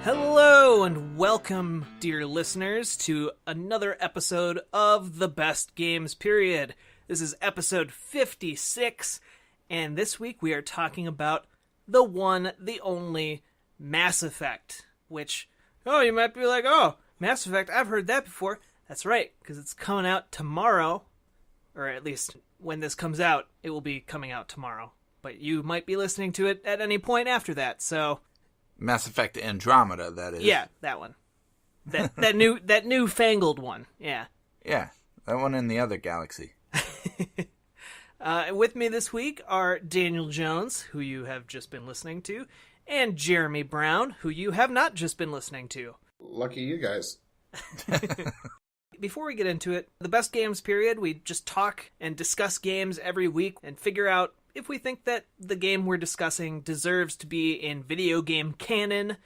Hello and welcome, dear listeners, to another episode of The Best Games Period. This is episode 56, and this week we are talking about the one, the only, Mass Effect, which, you might be like, Mass Effect, I've heard that before. That's right, because it's coming out tomorrow, or at least when this comes out, it will be coming out tomorrow. But you might be listening to it at any point after that, so... Mass Effect Andromeda, that is. Yeah, that one. That newfangled one. Yeah. Yeah, that one in the other galaxy. With me this week are Daniel Jones, who you have just been listening to, and Jeremy Brown, who you have not just been listening to. Lucky you guys. Before we get into it, the Best Games Period, we just talk and discuss games every week and figure out if we think that the game we're discussing deserves to be in video game canon,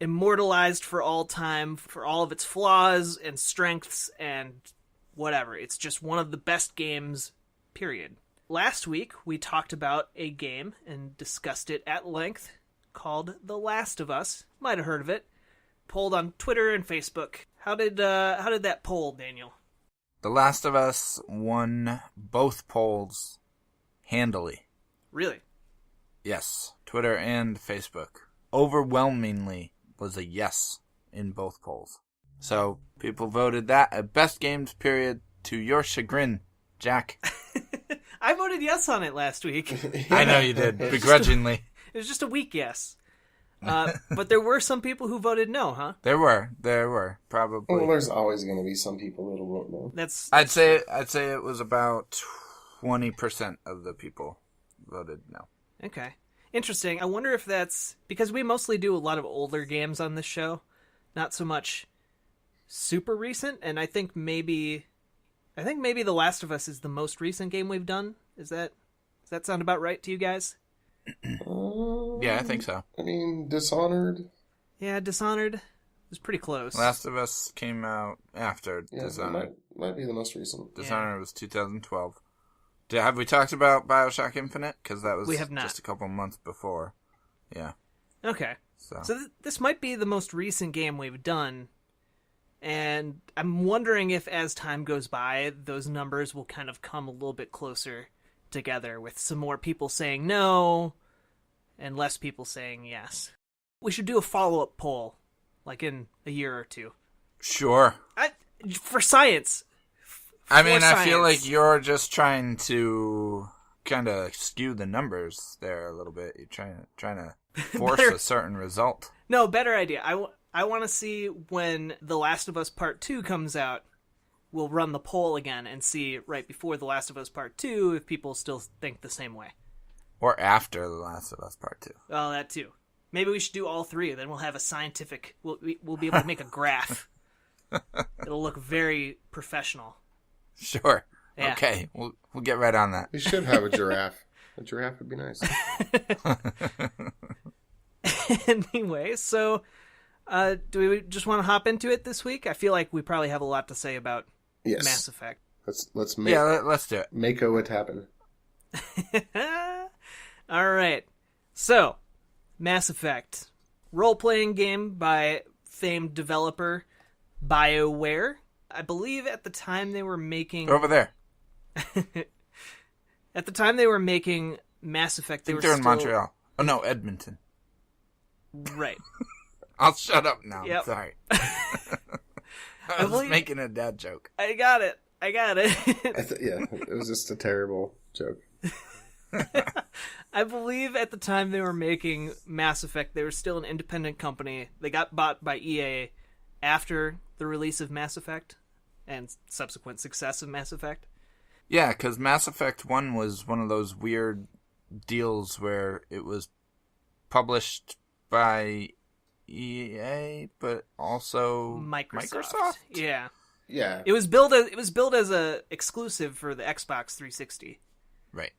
immortalized for all time, for all of its flaws and strengths and whatever. It's just one of the best games, period. Last week, we talked about a game and discussed it at length called The Last of Us. Might have heard of it. Polled on Twitter and Facebook. How did that poll, Daniel? The Last of Us won both polls handily. Really? Yes, Twitter and Facebook. Overwhelmingly was a yes in both polls. So people voted that a Best Games Period to your chagrin, Jack. I voted yes on it last week. I know you did, begrudgingly. It was just a weak yes. But there were some people who voted no, huh? There were, probably. Well, there's always going to be some people that'll vote no. I'd say it was about 20% of the people voted no. Okay. Interesting. I wonder if that's because we mostly do a lot of older games on this show, not so much super recent, and I think maybe The Last of Us is the most recent game we've done. Does that sound about right to you guys? Yeah, I think so. I mean, Dishonored. Yeah, Dishonored was pretty close. Last of Us came out after Dishonored. Might be the most recent. Dishonored was 2012. Have we talked about BioShock Infinite? Because that was just a couple months before. Yeah. Okay. So this might be the most recent game we've done, and I'm wondering if as time goes by, those numbers will kind of come a little bit closer together with some more people saying no and less people saying yes. We should do a follow-up poll, like in a year or two. Sure. For science. I feel like you're just trying to kind of skew the numbers there a little bit. You're trying to force a certain result. No, better idea. I want to see when The Last of Us Part 2 comes out, we'll run the poll again and see right before The Last of Us Part 2 if people still think the same way. Or after The Last of Us Part 2. Oh, that too. Maybe we should do all three, then we'll have a scientific... We'll be able to make a graph. It'll look very professional. Sure. Yeah. Okay, we'll get right on that. We should have a giraffe. A giraffe would be nice. Anyway, so do we just want to hop into it this week? I feel like we probably have a lot to say about Mass Effect. Let's do it. Make it happen. All right. So, Mass Effect, role-playing game by famed developer BioWare. I believe at the time they were making... Over there. At the time they were making Mass Effect, they're in Montreal. Oh, no, Edmonton. Right. I'll shut up now. Yep. Sorry. I was making a dad joke. I got it. It was just a terrible joke. I believe at the time they were making Mass Effect, they were still an independent company. They got bought by EA after the release of Mass Effect and subsequent success of Mass Effect. Yeah, because Mass Effect 1 was one of those weird deals where it was published by EA, but also Microsoft. Yeah. Yeah. It was built as a exclusive for the Xbox 360. Right.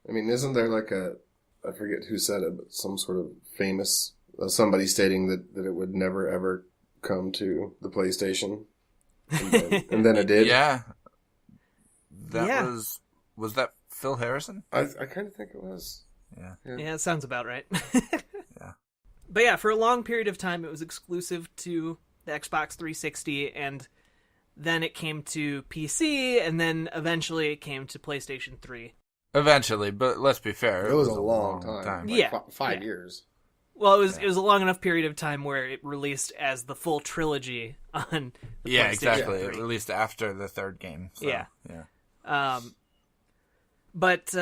I mean, isn't there like I forget who said it, but some sort of famous somebody stating that it would never ever come to the PlayStation, and then it did. Yeah. Was that Phil Harrison? I kind of think it was. Yeah. Yeah, it sounds about right. Yeah. But yeah, for a long period of time, it was exclusive to the Xbox 360, and then it came to PC, and then eventually it came to PlayStation 3. Eventually, but let's be fair. It was a long time. Like Yeah. 5 years. Well, it was a long enough period of time where it released as the full trilogy on the PlayStation exactly. 3. It released after the third game. So, Yeah. Yeah. But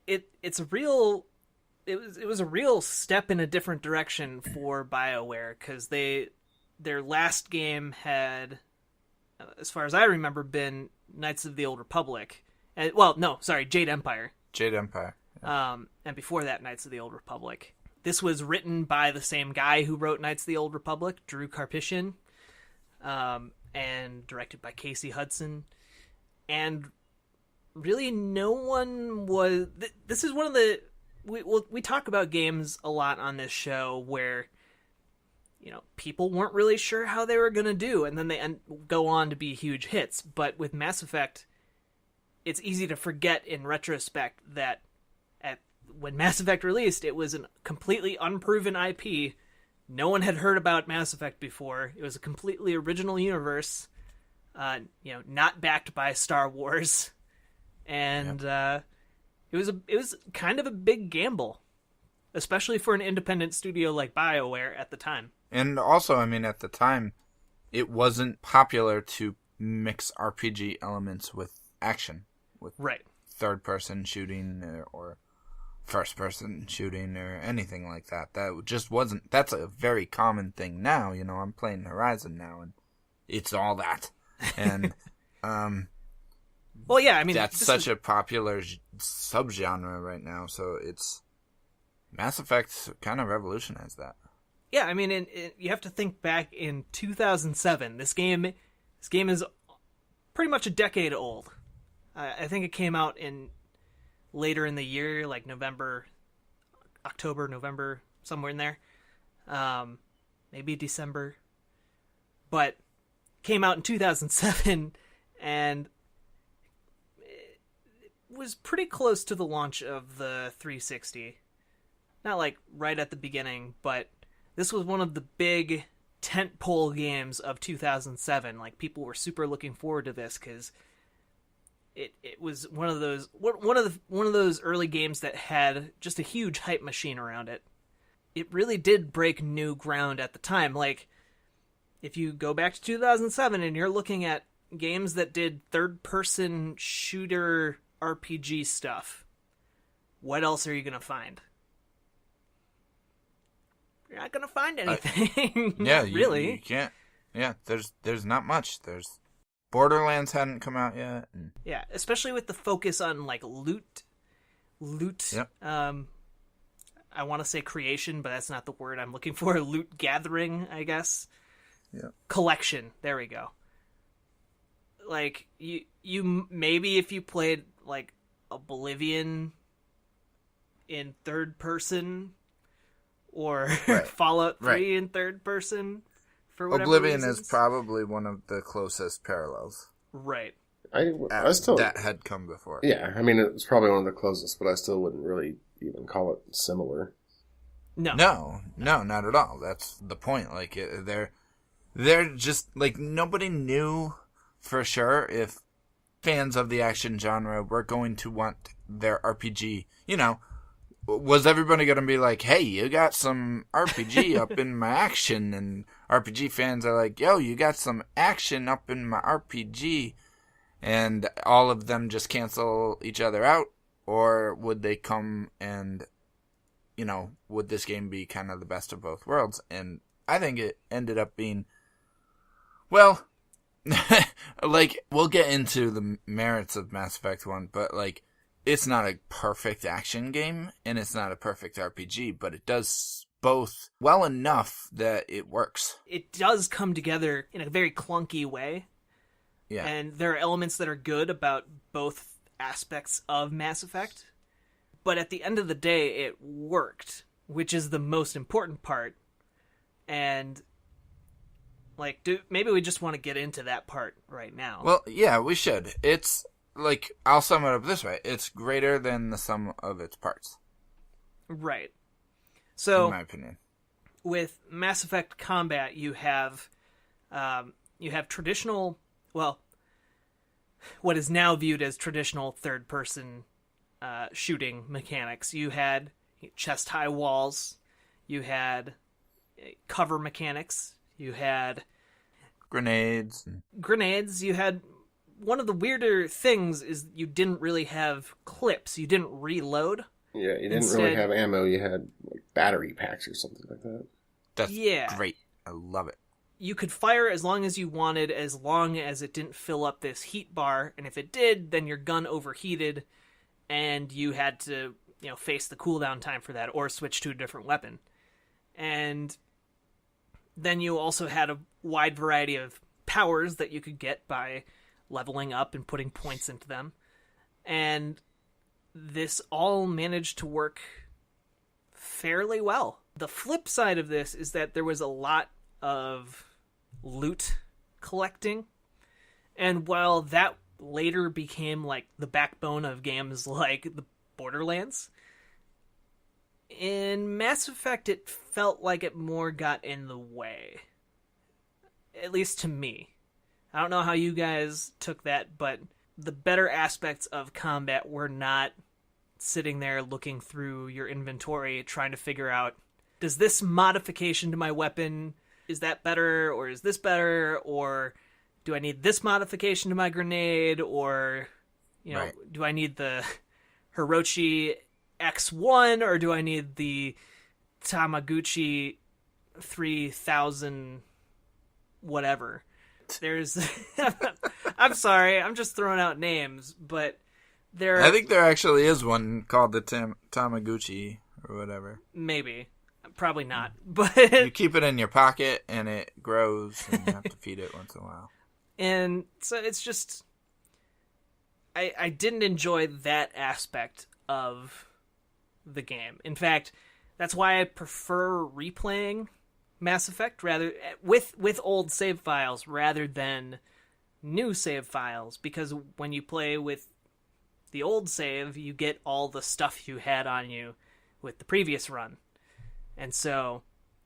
it's a real it was a real step in a different direction for BioWare, because their last game had, as far as I remember, been Knights of the Old Republic. And, Jade Empire. Jade Empire. Yeah. And before that, Knights of the Old Republic. This was written by the same guy who wrote Knights of the Old Republic, Drew Karpyshyn, and directed by Casey Hudson. And really, no one was. This is one of the. We talk about games a lot on this show where, people weren't really sure how they were going to do, and then they go on to be huge hits. But with Mass Effect, it's easy to forget in retrospect that when Mass Effect released, it was a completely unproven IP. No one had heard about Mass Effect before. It was a completely original universe, not backed by Star Wars, and it was kind of a big gamble, especially for an independent studio like BioWare at the time. And also, at the time, it wasn't popular to mix RPG elements with action, with third-person shooting or first-person shooting or anything like that. That just wasn't. That's a very common thing now. I'm playing Horizon now, and it's all that. And well, yeah, that's such a popular subgenre right now. So it's Mass Effect kind of revolutionized that. Yeah, you have to think back in 2007. This game is pretty much a decade old. I think it came out later in the year, like October, November, somewhere in there. Maybe December. But came out in 2007, and it was pretty close to the launch of the 360. Not like right at the beginning, but this was one of the big tentpole games of 2007. Like, people were super looking forward to this because it was one of those early games that had just a huge hype machine around it. It really did break new ground at the time. Like, if you go back to 2007 and you're looking at games that did third-person shooter RPG stuff, what else are you going to find? You're not going to find anything. Really. You can't. Yeah, there's not much. Borderlands hadn't come out yet. Yeah, especially with the focus on, like, loot. Yep. I want to say creation, but that's not the word I'm looking for. Loot gathering, I guess. Yeah. Collection. There we go. Like, you maybe if you played, like, Oblivion in third person, or Fallout 3 in third person, for whatever Oblivion reasons. is probably one of the closest parallels. Right. I still that had come before. Yeah, it's probably one of the closest, but I still wouldn't really even call it similar. No, not at all. That's the point. Like, they're just, like, nobody knew for sure if fans of the action genre were going to want their RPG. Was everybody going to be like, hey, you got some RPG up in my action? And RPG fans are like, yo, you got some action up in my RPG. And all of them just cancel each other out? Or would they come and, would this game be kind of the best of both worlds? And I think it ended up being, well, like, we'll get into the merits of Mass Effect 1, but, like, it's not a perfect action game, and it's not a perfect RPG, but it does both well enough that it works. It does come together in a very clunky way. Yeah. And there are elements that are good about both aspects of Mass Effect. But at the end of the day, it worked, which is the most important part. And, like, maybe we just want to get into that part right now. Well, yeah, we should. It's, like, I'll sum it up this way. It's greater than the sum of its parts. Right. So, in my opinion. with Mass Effect combat, you have traditional, well, what is now viewed as traditional third-person shooting mechanics. You had chest-high walls, you had cover mechanics, you had grenades. You had one of the weirder things is you didn't really have clips. You didn't reload. Yeah, you didn't really have ammo. You had like battery packs or something like that. That's great. I love it. You could fire as long as you wanted, as long as it didn't fill up this heat bar. And if it did, then your gun overheated, and you had to, face the cooldown time for that, or switch to a different weapon. And then you also had a wide variety of powers that you could get by leveling up and putting points into them. And this all managed to work fairly well. The flip side of this is that there was a lot of loot collecting. And while that later became like the backbone of games like the Borderlands, in Mass Effect it felt like it more got in the way. At least to me. I don't know how you guys took that, but the better aspects of combat were not sitting there looking through your inventory trying to figure out, does this modification to my weapon, is that better, or is this better, or do I need this modification to my grenade, or, Right. do I need the Hirochi X1, or do I need the Tamaguchi 3000 whatever? There's I'm sorry, I'm just throwing out names, but I think there actually is one called the Tamaguchi or whatever. Maybe. Probably not. But you keep it in your pocket and it grows and you have to feed it once in a while. And so it's just I didn't enjoy that aspect of the game. In fact, that's why I prefer replaying Mass Effect rather with old save files rather than new save files, because when you play with the old save, you get all the stuff you had on you with the previous run. And so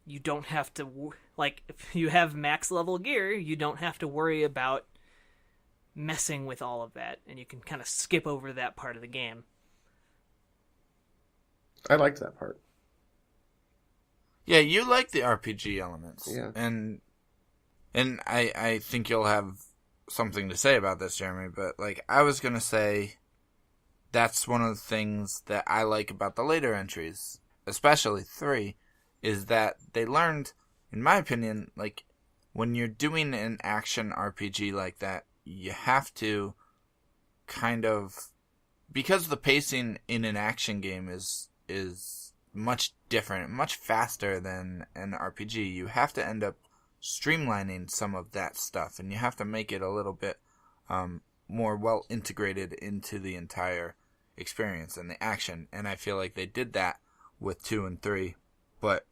you don't have to, like, if you have max level gear, you don't have to worry about messing with all of that, and you can kind of skip over that part of the game. I liked that part. Yeah, you like the RPG elements. Yeah. And I think you'll have something to say about this, Jeremy, but like I was going to say that's one of the things that I like about the later entries, especially 3, is that they learned, in my opinion, like when you're doing an action RPG like that, you have to kind of, because the pacing in an action game is much different, much faster than an RPG, you have to end up streamlining some of that stuff, and you have to make it a little bit more well integrated into the entire experience and the action. And I feel like they did that with 2 and 3, but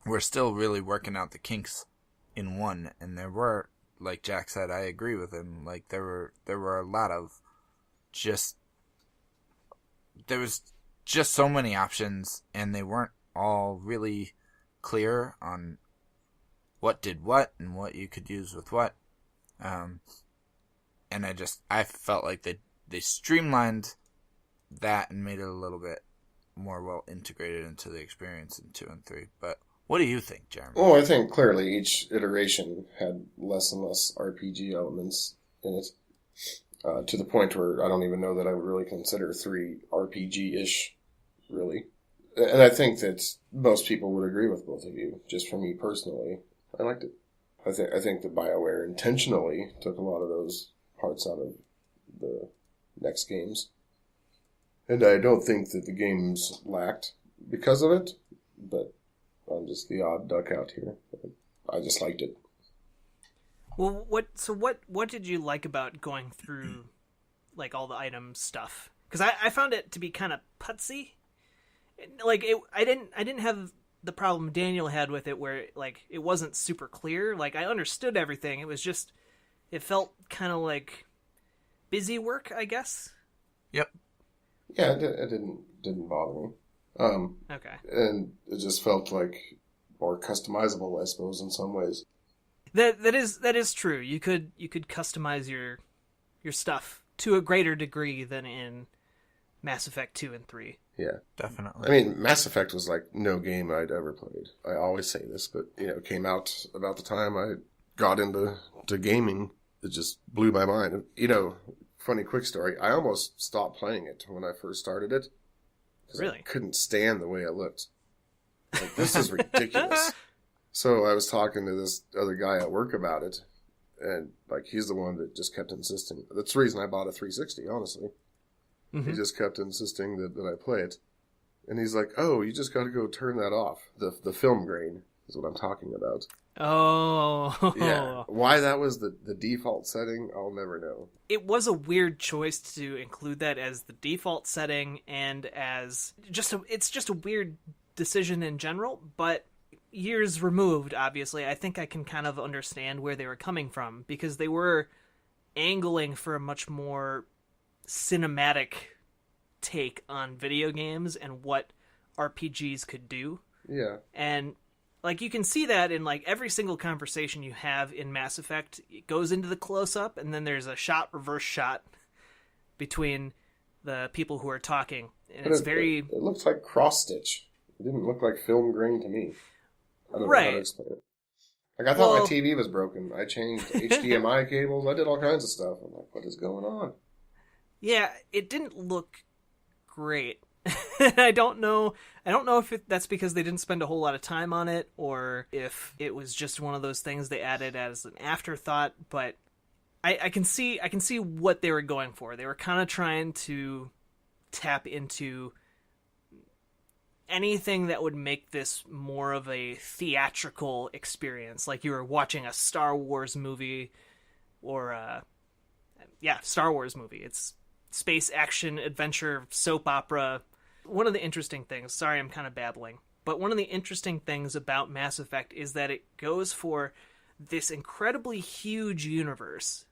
we're still really working out the kinks in 1. And there were, like Jack said, I agree with him. Like there were a lot of there was just so many options, and they weren't all really clear on what did what and what you could use with what. And I felt like they streamlined that and made it a little bit more well integrated into the experience in 2 and 3. But what do you think, Jeremy? Well, I think clearly each iteration had less and less RPG elements in it, to the point where I don't even know that I would really consider 3 RPG-ish, really. And I think that most people would agree with both of you. Just for me personally, I liked it. I think that BioWare intentionally took a lot of those parts out of the next games. And I don't think that the games lacked because of it, but I'm just the odd duck out here. I just liked it. Well, what did you like about going through like all the item stuff? Because I found it to be kind of putsy. Like I didn't have the problem Daniel had with it, where like it wasn't super clear. Like I understood everything. It was just it felt kind of like busy work, I guess. Yep. Yeah, it didn't bother me. Okay. And it just felt like, or customizable, I suppose, in some ways. That is true. You could customize your stuff to a greater degree than in Mass Effect 2 and 3. Yeah. Definitely. I mean, Mass Effect was like no game I'd ever played. I always say this, but, it came out about the time I got into gaming. It just blew my mind. Funny quick story, I almost stopped playing it when I first started it. Really? I couldn't stand the way it looked. Like, this is ridiculous. So I was talking to this other guy at work about it, and, like, he's the one that just kept insisting. That's the reason I bought a 360, honestly. Mm-hmm. He just kept insisting that I play it. And he's like, oh, you just got to go turn that off. The film grain is what I'm talking about. Oh. Yeah. Why that was the default setting, I'll never know. It was a weird choice to include that as the default setting and as it's just a weird decision in general, but years removed, obviously, I think I can kind of understand where they were coming from, because they were angling for a much more cinematic take on video games and what RPGs could do. Yeah. And like, you can see that in like every single conversation you have in Mass Effect. It goes into the close-up, and then there's a reverse shot between the people who are talking. And it's very... It looks like cross-stitch. It didn't look like film grain to me. I don't know how to explain it. Like, I thought my TV was broken. I changed HDMI cables. I did all kinds of stuff. I'm like, what is going on? Yeah, it didn't look great. I don't know if that's because they didn't spend a whole lot of time on it, or if it was just one of those things they added as an afterthought, but I can see what they were going for. They were kind of trying to tap into anything that would make this more of a theatrical experience, like you were watching a Star Wars movie, or Star Wars movie. It's space action adventure soap opera. One of the interesting things, sorry I'm kind of babbling, but one of the interesting things about Mass Effect is that it goes for this incredibly huge universe.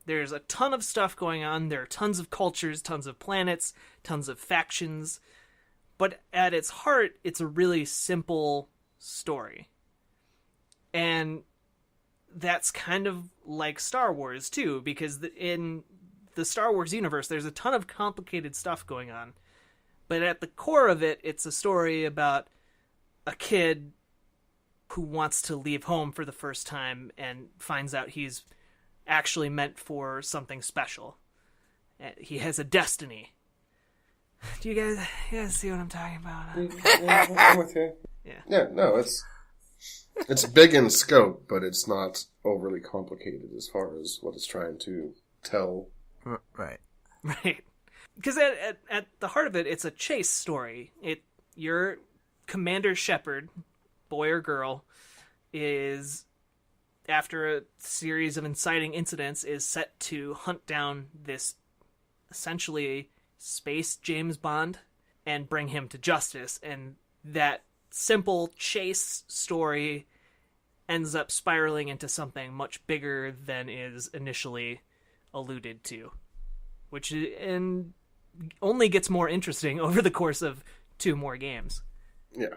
There's a ton of stuff going on. There are tons of cultures, tons of planets, tons of factions. But at its heart, it's a really simple story. And that's kind of like Star Wars, too, because in the Star Wars universe, there's a ton of complicated stuff going on. But at the core of it, it's a story about a kid who wants to leave home for the first time and finds out he's actually meant for something special. He has a destiny. Do you guys see what I'm talking about? Yeah, I'm with you. Yeah. Yeah, no, it's big in scope, but it's not overly complicated as far as what it's trying to tell. Right. Right. Because at the heart of it, it's a chase story. Your Commander Shepard, boy or girl, is, after a series of inciting incidents, is set to hunt down this essentially space James Bond and bring him to justice. And that simple chase story ends up spiraling into something much bigger than is initially alluded to, which only gets more interesting over the course of 2 more games. Yeah.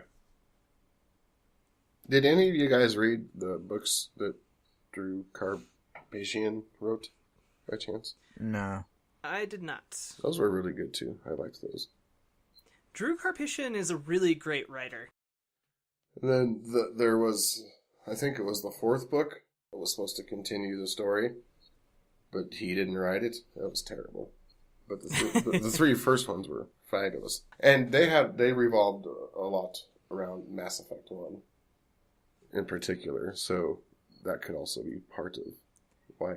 Did any of you guys read the books that Drew Karpyshyn wrote, by chance? No. I did not. Those were really good, too. I liked those. Drew Karpyshyn is a really great writer. And then there was, I think it was the 4th book that was supposed to continue the story, but he didn't write it. That was terrible. But the 3 first ones were fabulous. And they revolved a lot around Mass Effect 1 in particular, so that could also be part of why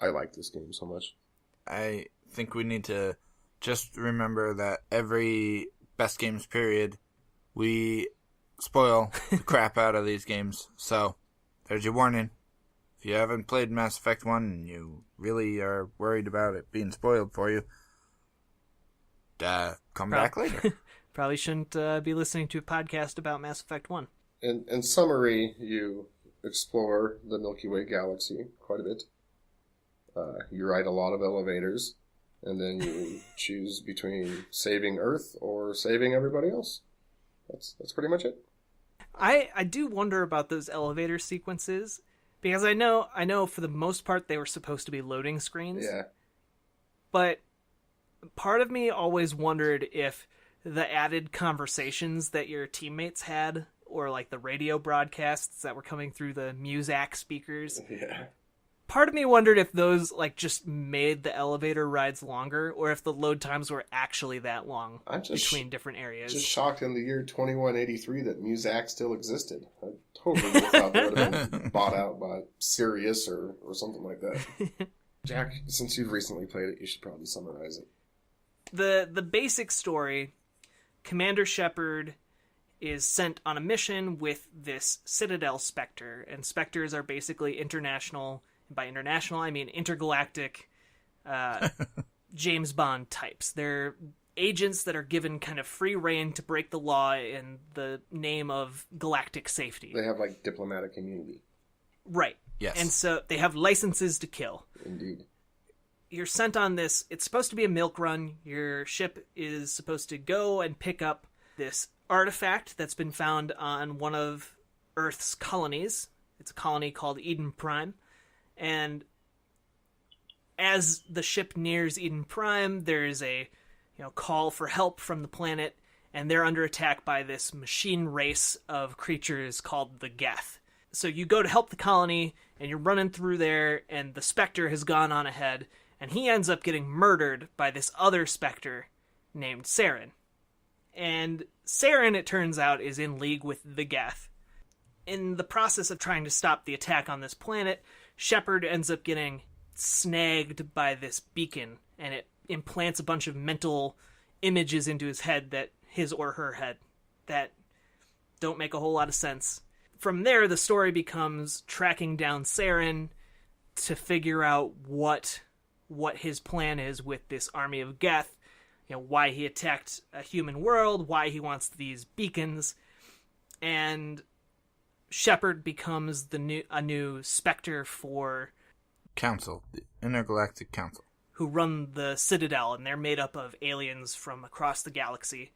I like this game so much. I think we need to just remember that every best games period, we spoil the crap out of these games. So, there's your warning. If you haven't played Mass Effect 1 and you really are worried about it being spoiled for you, come back later. Probably shouldn't be listening to a podcast about Mass Effect 1. In summary, you explore the Milky Way galaxy quite a bit. You ride a lot of elevators, and then you choose between saving Earth or saving everybody else. That's pretty much it. I do wonder about those elevator sequences, because I know for the most part they were supposed to be loading screens. Yeah. But part of me always wondered if the added conversations that your teammates had, or like the radio broadcasts that were coming through the Muzak speakers, Yeah. part of me wondered if those like just made the elevator rides longer, or if the load times were actually that long between different areas. Just shocked in the year 2183 that Muzak still existed. I totally thought they would have been bought out by Sirius or something like that. Jack, since you've recently played it, you should probably summarize it. The basic story: Commander Shepard is sent on a mission with this Citadel Spectre, and Spectres are basically international. By international, I mean intergalactic James Bond types. They're agents that are given kind of free rein to break the law in the name of galactic safety. They have, like, diplomatic immunity. Right. Yes. And so they have licenses to kill. Indeed. You're sent on this. It's supposed to be a milk run. Your ship is supposed to go and pick up this artifact that's been found on one of Earth's colonies. It's a colony called Eden Prime. And as the ship nears Eden Prime, there's a call for help from the planet, and they're under attack by this machine race of creatures called the Geth. So you go to help the colony, and you're running through there, and the Spectre has gone on ahead, and he ends up getting murdered by this other Spectre named Saren. And Saren, it turns out, is in league with the Geth. In the process of trying to stop the attack on this planet, Shepard ends up getting snagged by this beacon, and it implants a bunch of mental images into his head, his or her head, that don't make a whole lot of sense. From there, the story becomes tracking down Saren to figure out what his plan is with this army of Geth, why he attacked a human world, why he wants these beacons, and Shepard becomes a new Spectre for Council, the Intergalactic Council, who run the Citadel, and they're made up of aliens from across the galaxy.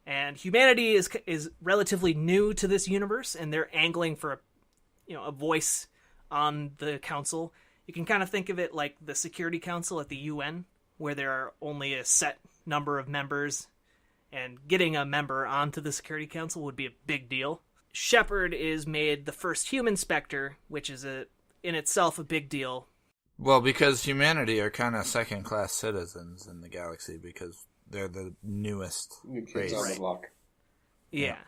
And humanity is relatively new to this universe, and they're angling for a voice on the council. You can kind of think of it like the Security Council at the UN, where there are only a set number of members, and getting a member onto the Security Council would be a big deal. Shepard is made the first human Spectre, which is in itself a big deal. Well, because humanity are kind of second-class citizens in the galaxy because they're the newest New kids race. on the block. Yeah.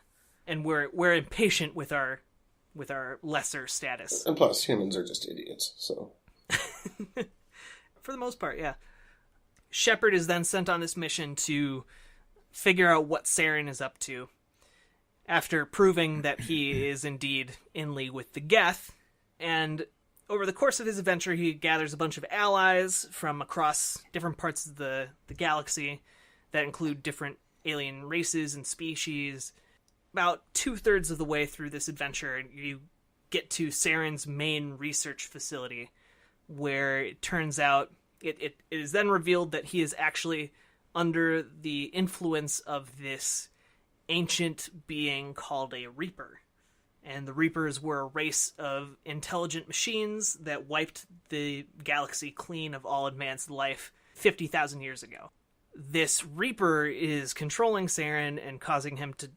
And we're impatient with our lesser status. And plus, humans are just idiots, so. For the most part, yeah. Shepard is then sent on this mission to figure out what Saren is up to. After proving that he is indeed in league with the Geth, and over the course of his adventure, he gathers a bunch of allies from across different parts of the galaxy that include different alien races and species. About 2/3 of the way through this adventure, you get to Saren's main research facility, where it turns out it is then revealed that he is actually under the influence of this ancient being called a Reaper. And the Reapers were a race of intelligent machines that wiped the galaxy clean of all advanced life 50,000 years ago. This Reaper is controlling Saren and causing him to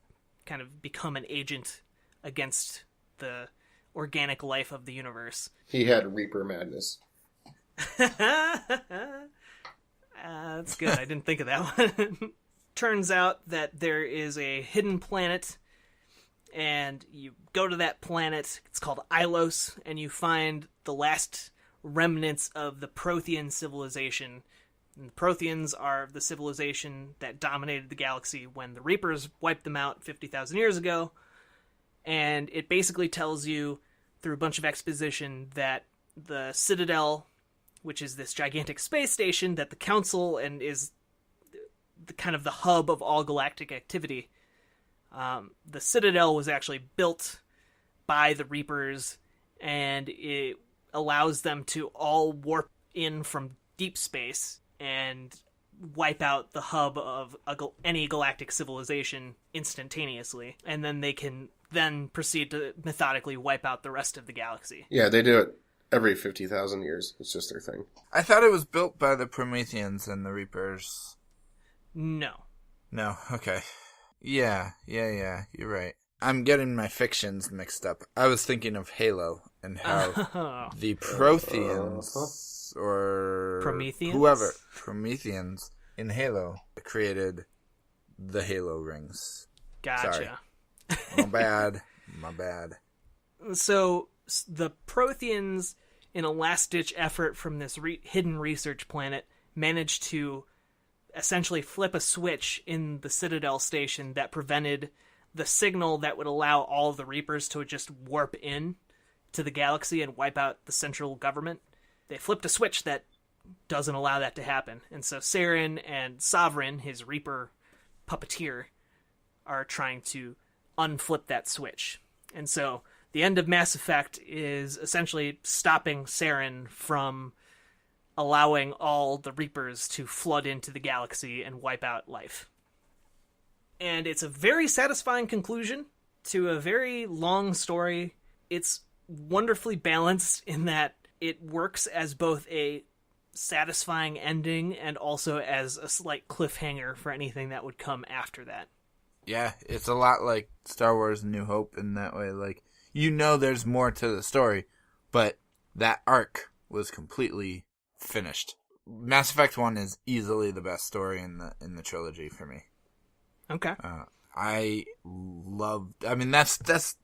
kind of become an agent against the organic life of the universe. He had Reaper madness. That's good. I didn't think of that one. Turns out that there is a hidden planet, and you go to that planet. It's called Ilos, and you find the last remnants of the Prothean civilization. And the Protheans are the civilization that dominated the galaxy when the Reapers wiped them out 50,000 years ago. And it basically tells you, through a bunch of exposition, that the Citadel, which is this gigantic space station that the Council and is the kind of the hub of all galactic activity, the Citadel was actually built by the Reapers, and it allows them to all warp in from deep space and wipe out the hub of any galactic civilization instantaneously. And then they can then proceed to methodically wipe out the rest of the galaxy. Yeah, they do it every 50,000 years. It's just their thing. I thought it was built by the Prometheans and the Reapers. No. No, okay. Yeah, you're right. I'm getting my fictions mixed up. I was thinking of Halo and how the Protheans or Prometheans? whoever, Prometheans in Halo created the Halo rings. Gotcha. Sorry. My bad. So the Protheans, in a last-ditch effort from this hidden research planet, managed to essentially flip a switch in the Citadel station that prevented the signal that would allow all of the Reapers to just warp in to the galaxy and wipe out the central government. They flipped a switch that doesn't allow that to happen. And so Saren and Sovereign, his Reaper puppeteer, are trying to unflip that switch. And so the end of Mass Effect is essentially stopping Saren from allowing all the Reapers to flood into the galaxy and wipe out life. And it's a very satisfying conclusion to a very long story. It's wonderfully balanced in that it works as both a satisfying ending and also as a slight cliffhanger for anything that would come after that. Yeah, it's a lot like Star Wars New Hope in that way. Like, you know there's more to the story, but that arc was completely finished. Mass Effect 1 is easily the best story in the trilogy for me. Okay. I mean, that's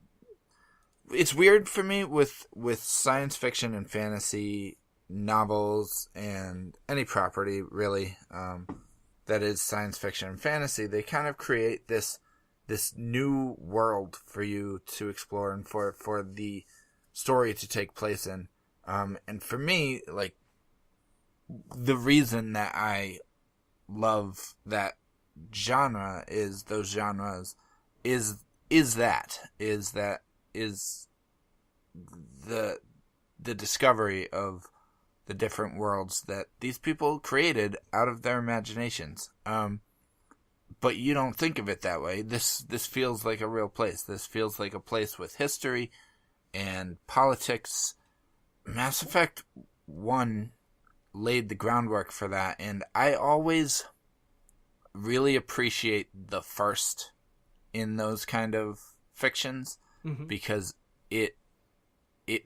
it's weird for me with science fiction and fantasy novels and any property really that is science fiction and fantasy. They kind of create this new world for you to explore and for the story to take place in. And for me, like, the reason that I love that genre is those genres is the discovery of the different worlds that these people created out of their imaginations. But you don't think of it that way. This feels like a real place. This feels like a place with history and politics. Mass Effect 1 laid the groundwork for that, and I always really appreciate the first in those kind of fictions because it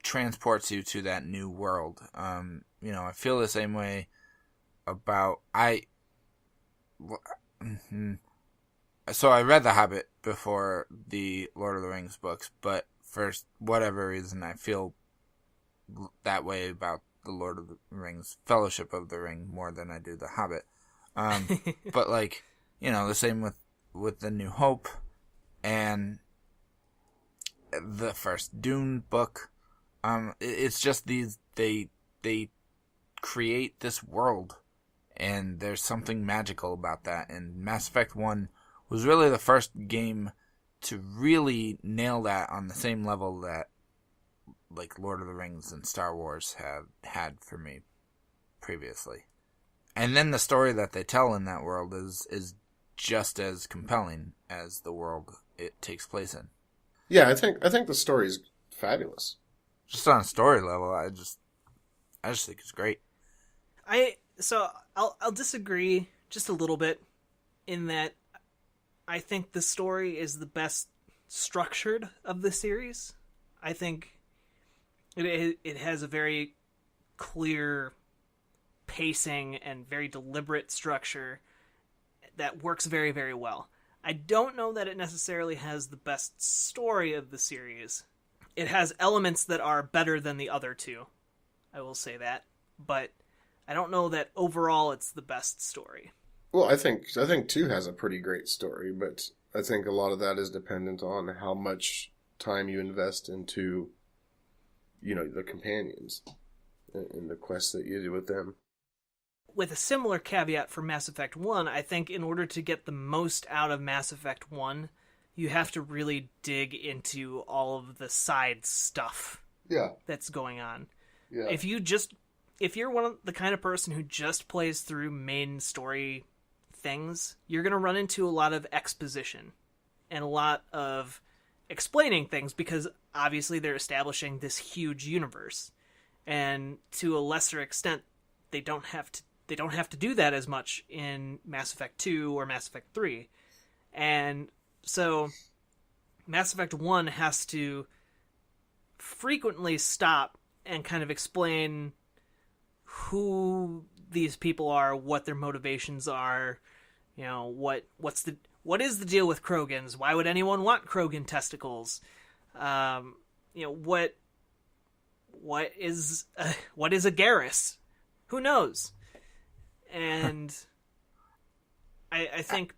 transports you to that new world. I feel the same way about So I read The Hobbit before the Lord of the Rings books, but for whatever reason I feel that way about the Lord of the Rings, Fellowship of the Ring, more than I do The Hobbit. But the same with the New Hope and the first Dune book. It's just they create this world, and there's something magical about that. And Mass Effect 1 was really the first game to really nail that on the same level that like Lord of the Rings and Star Wars have had for me previously. And then the story that they tell in that world is just as compelling as the world it takes place in. Yeah, I think the story's fabulous. Just on a story level, I just think it's great. I'll disagree just a little bit in that I think the story is the best structured of the series. I think it has a very clear pacing and very deliberate structure that works very, very well. I don't know that it necessarily has the best story of the series. It has elements that are better than the other two. I will say that. But I don't know that overall it's the best story. Well, I think 2 has a pretty great story, but I think a lot of that is dependent on how much time you invest into, the companions and the quests that you do with them. With a similar caveat for Mass Effect 1, I think in order to get the most out of Mass Effect 1, you have to really dig into all of the side stuff that's going on. Yeah. If you're the kind of person who just plays through main story things, you're going to run into a lot of exposition and a lot of explaining things, because obviously they're establishing this huge universe, and to a lesser extent they don't have to do that as much in Mass Effect 2 or Mass Effect 3. And so Mass Effect 1 has to frequently stop and kind of explain who these people are, what their motivations are, what is the deal with Krogans? Why would anyone want Krogan testicles? What is a Garrus? Who knows? And I think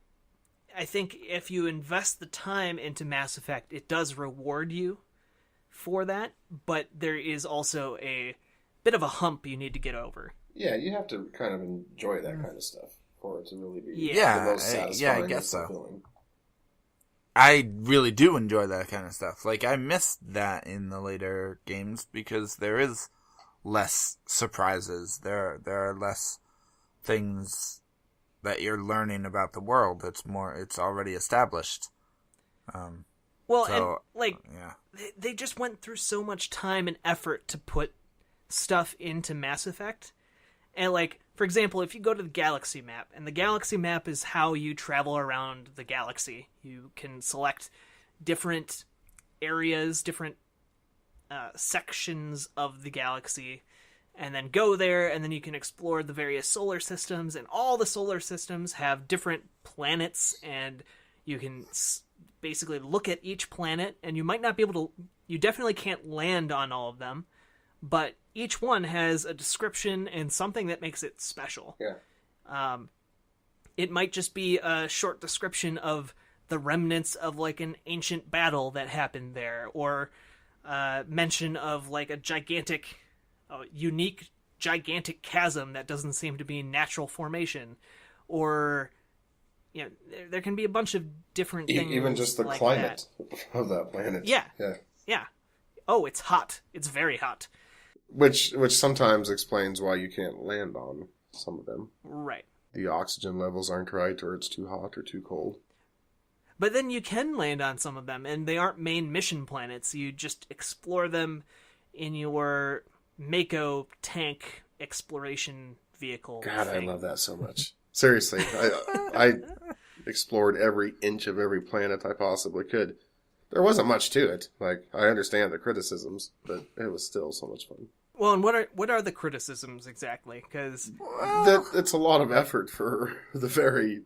if you invest the time into Mass Effect, it does reward you for that, but there is also a bit of a hump you need to get over. Yeah, you have to kind of enjoy that kind of stuff for it to really be the most satisfying. I guess so. Fulfilling. I really do enjoy that kind of stuff. Like, I missed that in the later games because there is less surprises. There are less things that you're learning about the world. It's already established. They just went through so much time and effort to put stuff into Mass Effect. And, like, for example, if you go to the galaxy map, and the galaxy map is how you travel around the galaxy. You can select different areas, different sections of the galaxy, and then go there, and then you can explore the various solar systems, and all the solar systems have different planets, and you can basically look at each planet, and you might not be able to... You definitely can't land on all of them, but each one has a description and something that makes it special. Yeah. It might just be a short description of the remnants of, like, an ancient battle that happened there, or mention of, like, a unique gigantic chasm that doesn't seem to be natural formation, or there can be a bunch of different things. Even just the like climate of that planet. Yeah. Yeah. Oh, it's hot. It's very hot. Which sometimes explains why you can't land on some of them. Right. The oxygen levels aren't right, or it's too hot or too cold. But then you can land on some of them, and they aren't main mission planets. You just explore them in your Mako tank exploration vehicle. God, thing. I love that so much. Seriously, I explored every inch of every planet I possibly could. There wasn't much to it. Like, I understand the criticisms, but it was still so much fun. Well, and what are the criticisms exactly? Because it's a lot of effort for the very,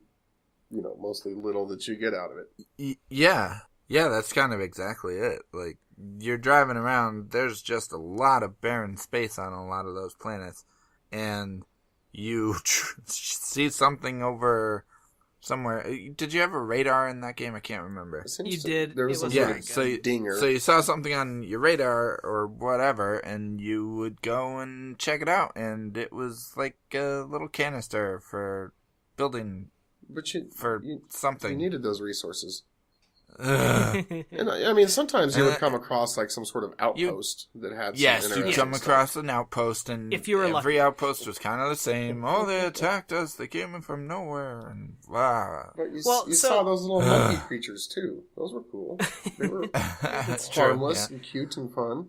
mostly little that you get out of it. Yeah, that's kind of exactly it. Like, you're driving around, there's just a lot of barren space on a lot of those planets, and you see something over somewhere. Did you have a radar in that game? I can't remember. You did. There was a dinger. So you saw something on your radar or whatever, and you would go and check it out, and it was like a little canister for building something. You needed those resources. And I mean, sometimes you would come across like some sort of outpost that had you'd come across an outpost, and if you were every lucky. outpost was kind of the same. Oh, they attacked us. They came in from nowhere, and wow. But you saw those little monkey creatures too. Those were cool. They were harmless and cute and fun.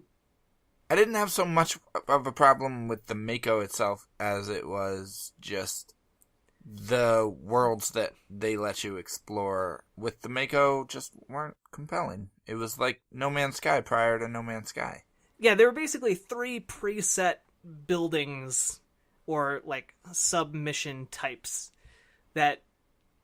I didn't have so much of a problem with the Mako itself as it was just the worlds that they let you explore with the Mako just weren't compelling. It was like No Man's Sky prior to No Man's Sky. Yeah, there were basically 3 preset buildings or like submission types that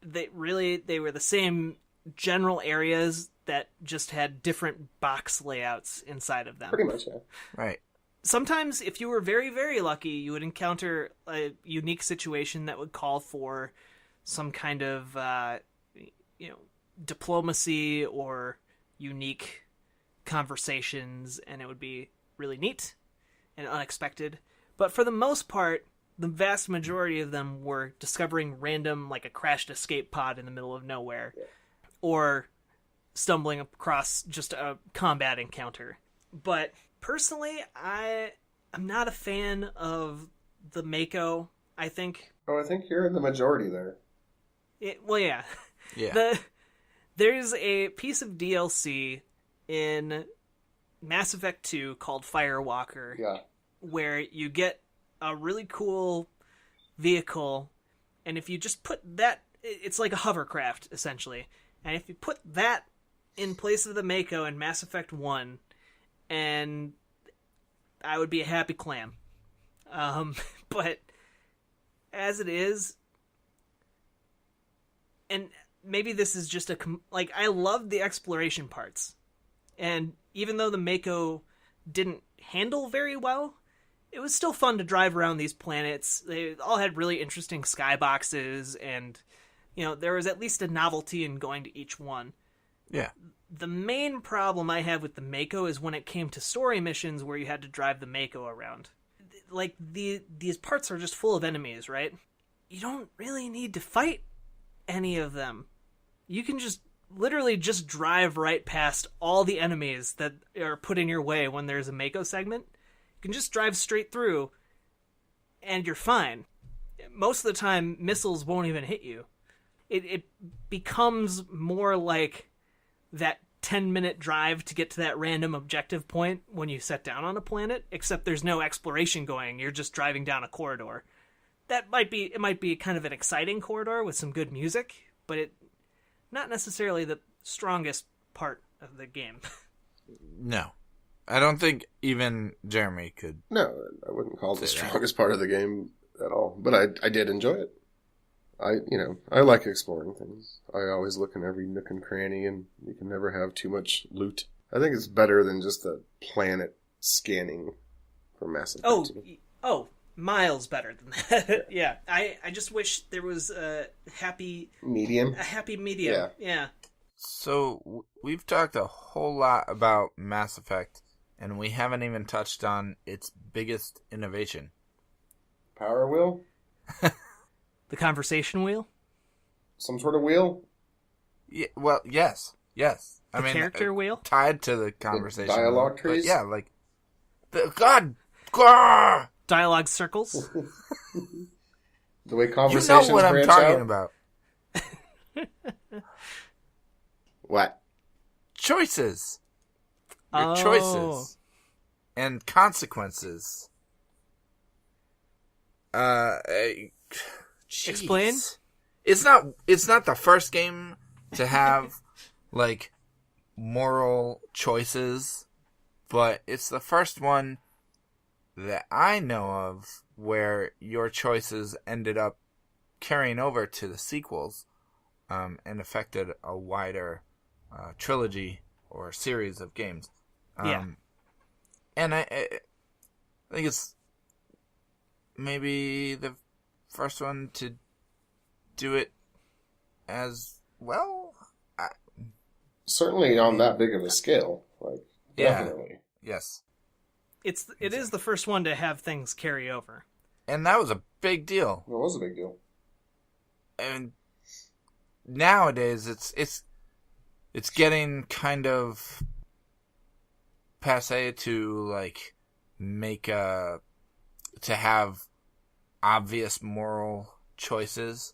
they were the same general areas that just had different box layouts inside of them. Pretty much, yeah. Right. Sometimes, if you were very, very lucky, you would encounter a unique situation that would call for some kind of, diplomacy or unique conversations, and it would be really neat and unexpected. But for the most part, the vast majority of them were discovering random, like a crashed escape pod in the middle of nowhere, or stumbling across just a combat encounter. But personally, I'm not a fan of the Mako, I think. Oh, I think you're in the majority there. Yeah. Yeah. There's a piece of DLC in Mass Effect 2 called Firewalker, Yeah. where you get a really cool vehicle, and if you just put that, it's like a hovercraft, essentially, and if you put that in place of the Mako in Mass Effect 1, and I would be a happy clam. But as it is, and maybe this is just I love the exploration parts, and even though the Mako didn't handle very well, it was still fun to drive around these planets. They all had really interesting skyboxes, and there was at least a novelty in going to each one. Yeah. The main problem I have with the Mako is when it came to story missions where you had to drive the Mako around. Like, these parts are just full of enemies, right? You don't really need to fight any of them. You can literally just drive right past all the enemies that are put in your way when there's a Mako segment. You can just drive straight through, and you're fine. Most of the time, missiles won't even hit you. It becomes more like that 10-minute drive to get to that random objective point when you set down on a planet, except there's no exploration going. You're just driving down a corridor. It might be kind of an exciting corridor with some good music, but not necessarily the strongest part of the game. No. I don't think even Jeremy could. No, I wouldn't call it the strongest part of the game at all. But I did enjoy it. I like exploring things. I always look in every nook and cranny, and you can never have too much loot. I think it's better than just the planet scanning for Mass Effect 2. Oh, miles better than that. Yeah, I just wish there was a happy medium. A happy medium. Yeah. So we've talked a whole lot about Mass Effect, and we haven't even touched on its biggest innovation. Power wheel? The conversation wheel? Some sort of wheel? Yeah, well, yes. The character wheel? Tied to the conversation. The dialogue trees? Yeah, like... God! Dialogue circles? The way conversations You know what I'm talking about. What? Choices. Your choices. And consequences. Jeez. Explain? It's not the first game to have like moral choices, but it's the first one that I know of where your choices ended up carrying over to the sequels, and affected a wider trilogy or series of games. And I think it's maybe the first one to do it as well. Certainly on that big of a scale. Definitely. Yes. It is the first one to have things carry over. And that was a big deal. It was a big deal. And nowadays it's getting kind of passé to like to have obvious moral choices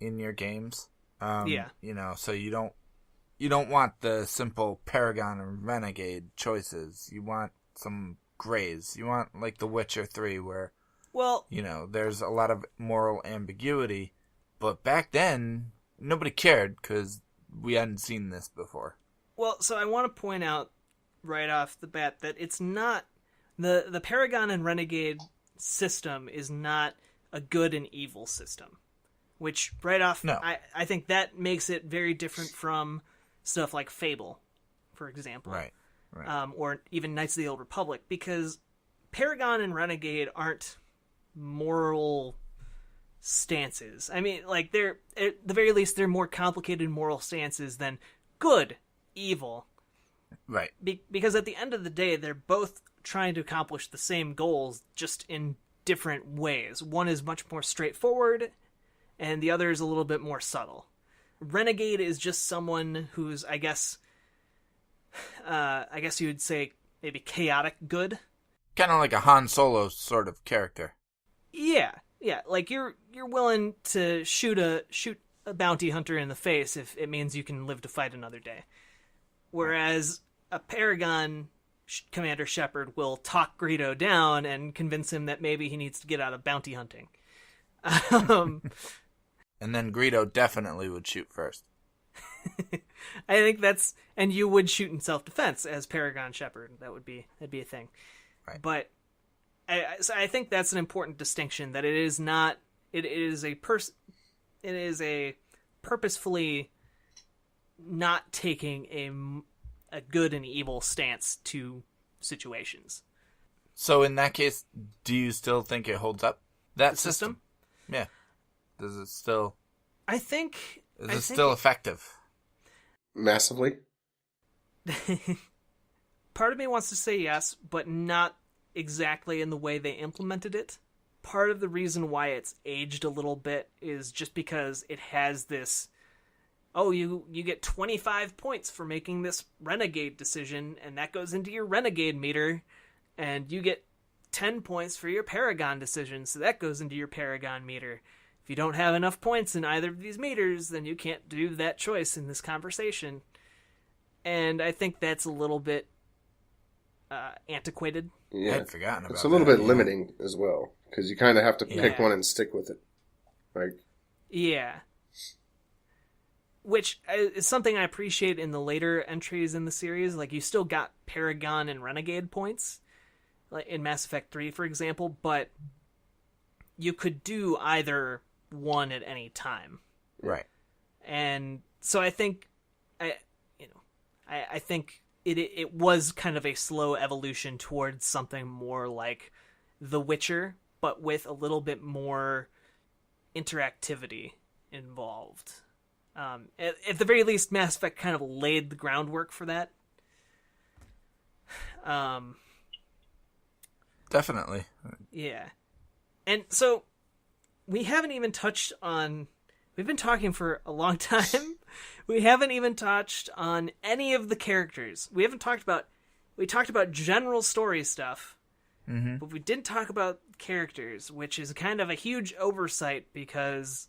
in your games. So you don't want the simple Paragon and Renegade choices. You want some grays. You want like The Witcher 3 where there's a lot of moral ambiguity, but back then nobody cared because we hadn't seen this before. Well, so I want to point out right off the bat that it's not the Paragon and Renegade system is not a good and evil system, which right off, no. I think that makes it very different from stuff like Fable, for example. Right. Or even Knights of the Old Republic, because Paragon and Renegade aren't moral stances. I mean, like, they're, at the very least, they're more complicated moral stances than good, evil. Right. Because at the end of the day, they're both trying to accomplish the same goals, just in different ways. One is much more straightforward, and the other is a little bit more subtle. Renegade is just someone who's, I guess you would say maybe chaotic good. Kind of like a Han Solo sort of character. Yeah. Like you're willing to shoot a bounty hunter in the face if it means you can live to fight another day. Whereas a Paragon Commander Shepard will talk Greedo down and convince him that maybe he needs to get out of bounty hunting. And then Greedo definitely would shoot first. I think and you would shoot in self-defense as Paragon Shepard. That'd be a thing. Right. But I think that's an important distinction, that it is a purposefully not taking a good and evil stance to situations. So in that case, do you still think it holds up? That The system? Yeah. Does it still... I think... Is it still effective? Massively? Part of me wants to say yes, but not exactly in the way they implemented it. Part of the reason why it's aged a little bit is just because it has this, you get 25 points for making this renegade decision, and that goes into your renegade meter, and you get 10 points for your Paragon decision, so that goes into your Paragon meter. If you don't have enough points in either of these meters, then you can't do that choice in this conversation. And I think that's a little bit antiquated. Yeah. I'd forgotten about that. It's a little bit limiting as well, because you kind of have to pick one and stick with it. Yeah. Which is something I appreciate in the later entries in the series. Like, you still got Paragon and Renegade points, like in Mass Effect 3, for example, but you could do either one at any time. Right. And so I think, I think it was kind of a slow evolution towards something more like The Witcher, but with a little bit more interactivity involved. At the very least, Mass Effect kind of laid the groundwork for that. Definitely. Yeah. And so, we haven't even touched on... We've been talking for a long time. We haven't even touched on any of the characters. We talked about general story stuff, but we didn't talk about characters, which is kind of a huge oversight, because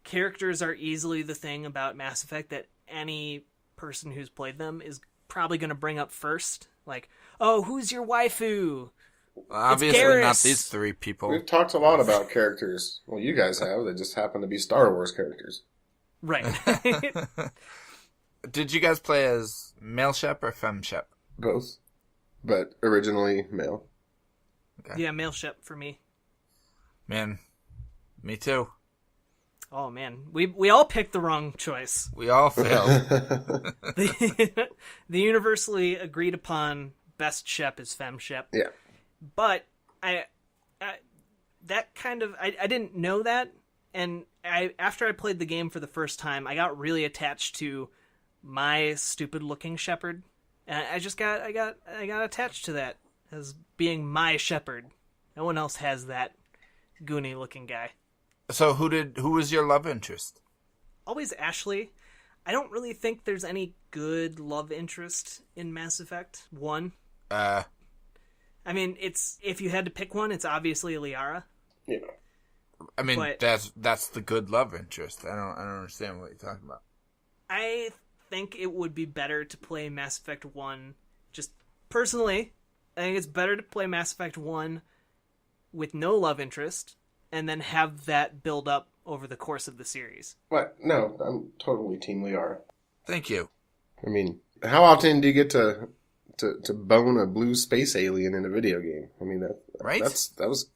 characters are easily the thing about Mass Effect that any person who's played them is probably going to bring up first. Like, who's your waifu? Obviously not these three people. We've talked a lot about characters. Well, you guys have. They just happen to be Star Wars characters. Right. Did you guys play as male Shep or femme Shep? Both. But originally male. Okay. Yeah, male Shep for me. Man, me too. Oh, man. We all picked the wrong choice. We all failed. The universally agreed upon best Shep is femme Shep. Yeah. But I didn't know that, and after I played the game for the first time, I got really attached to my stupid looking Shepard, and I got attached to that as being my Shepard. No one else has that goony looking guy. So who was your love interest? Always Ashley. I don't really think there's any good love interest in Mass Effect 1. I mean, if you had to pick one, it's obviously Liara. Yeah. I mean, that's the good love interest. I don't understand what you're talking about. I think it would be better to play Mass Effect 1, just personally, I think it's better to play Mass Effect 1 with no love interest, and then have that build up over the course of the series. What? No, I'm totally Team Liara. Thank you. I mean, how often do you get to bone a blue space alien in a video game? I mean, that was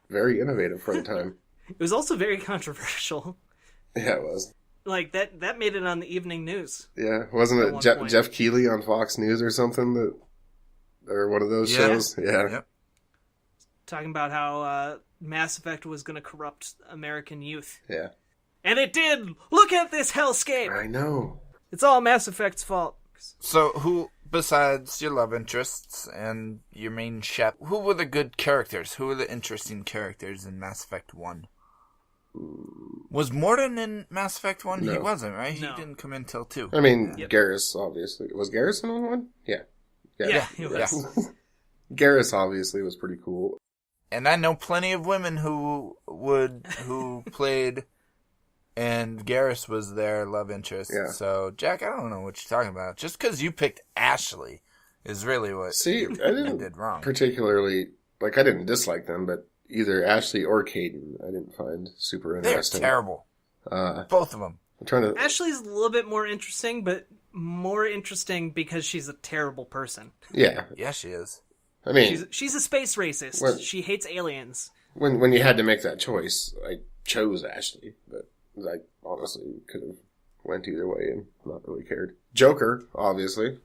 very innovative for the time. It was also very controversial. Yeah, it was. Like, that made it on the evening news. Yeah, wasn't it Jeff Keighley on Fox News or something, or one of those shows? Yeah. Yep. Talking about how Mass Effect was going to corrupt American youth. Yeah. And it did! Look at this hellscape! I know. It's all Mass Effect's fault. So who, besides your love interests and your main Shep, who were the good characters? Who were the interesting characters in Mass Effect 1? Was Mordin in Mass Effect 1? No. He wasn't, right? No. He didn't come in till 2. I mean, Garrus, obviously. Was Garrus in 1? Yeah. Yeah, he was. Garrus, obviously, was pretty cool. And I know plenty of women who played And Garrus was their love interest. Yeah. So, Jack, I don't know what you're talking about. Just because you picked Ashley is really what See, I you didn't did wrong. particularly, like, I didn't dislike them, but either Ashley or Caden I didn't find super They're interesting. terrible. Both of them. I'm trying to... Ashley's a little bit more interesting, but more interesting because she's a terrible person. Yeah. Yeah, she is. I mean, She's a space racist. Well- She hates aliens. when you had to make that choice, I chose Ashley, but I honestly could have went either way and not really cared. Joker, obviously.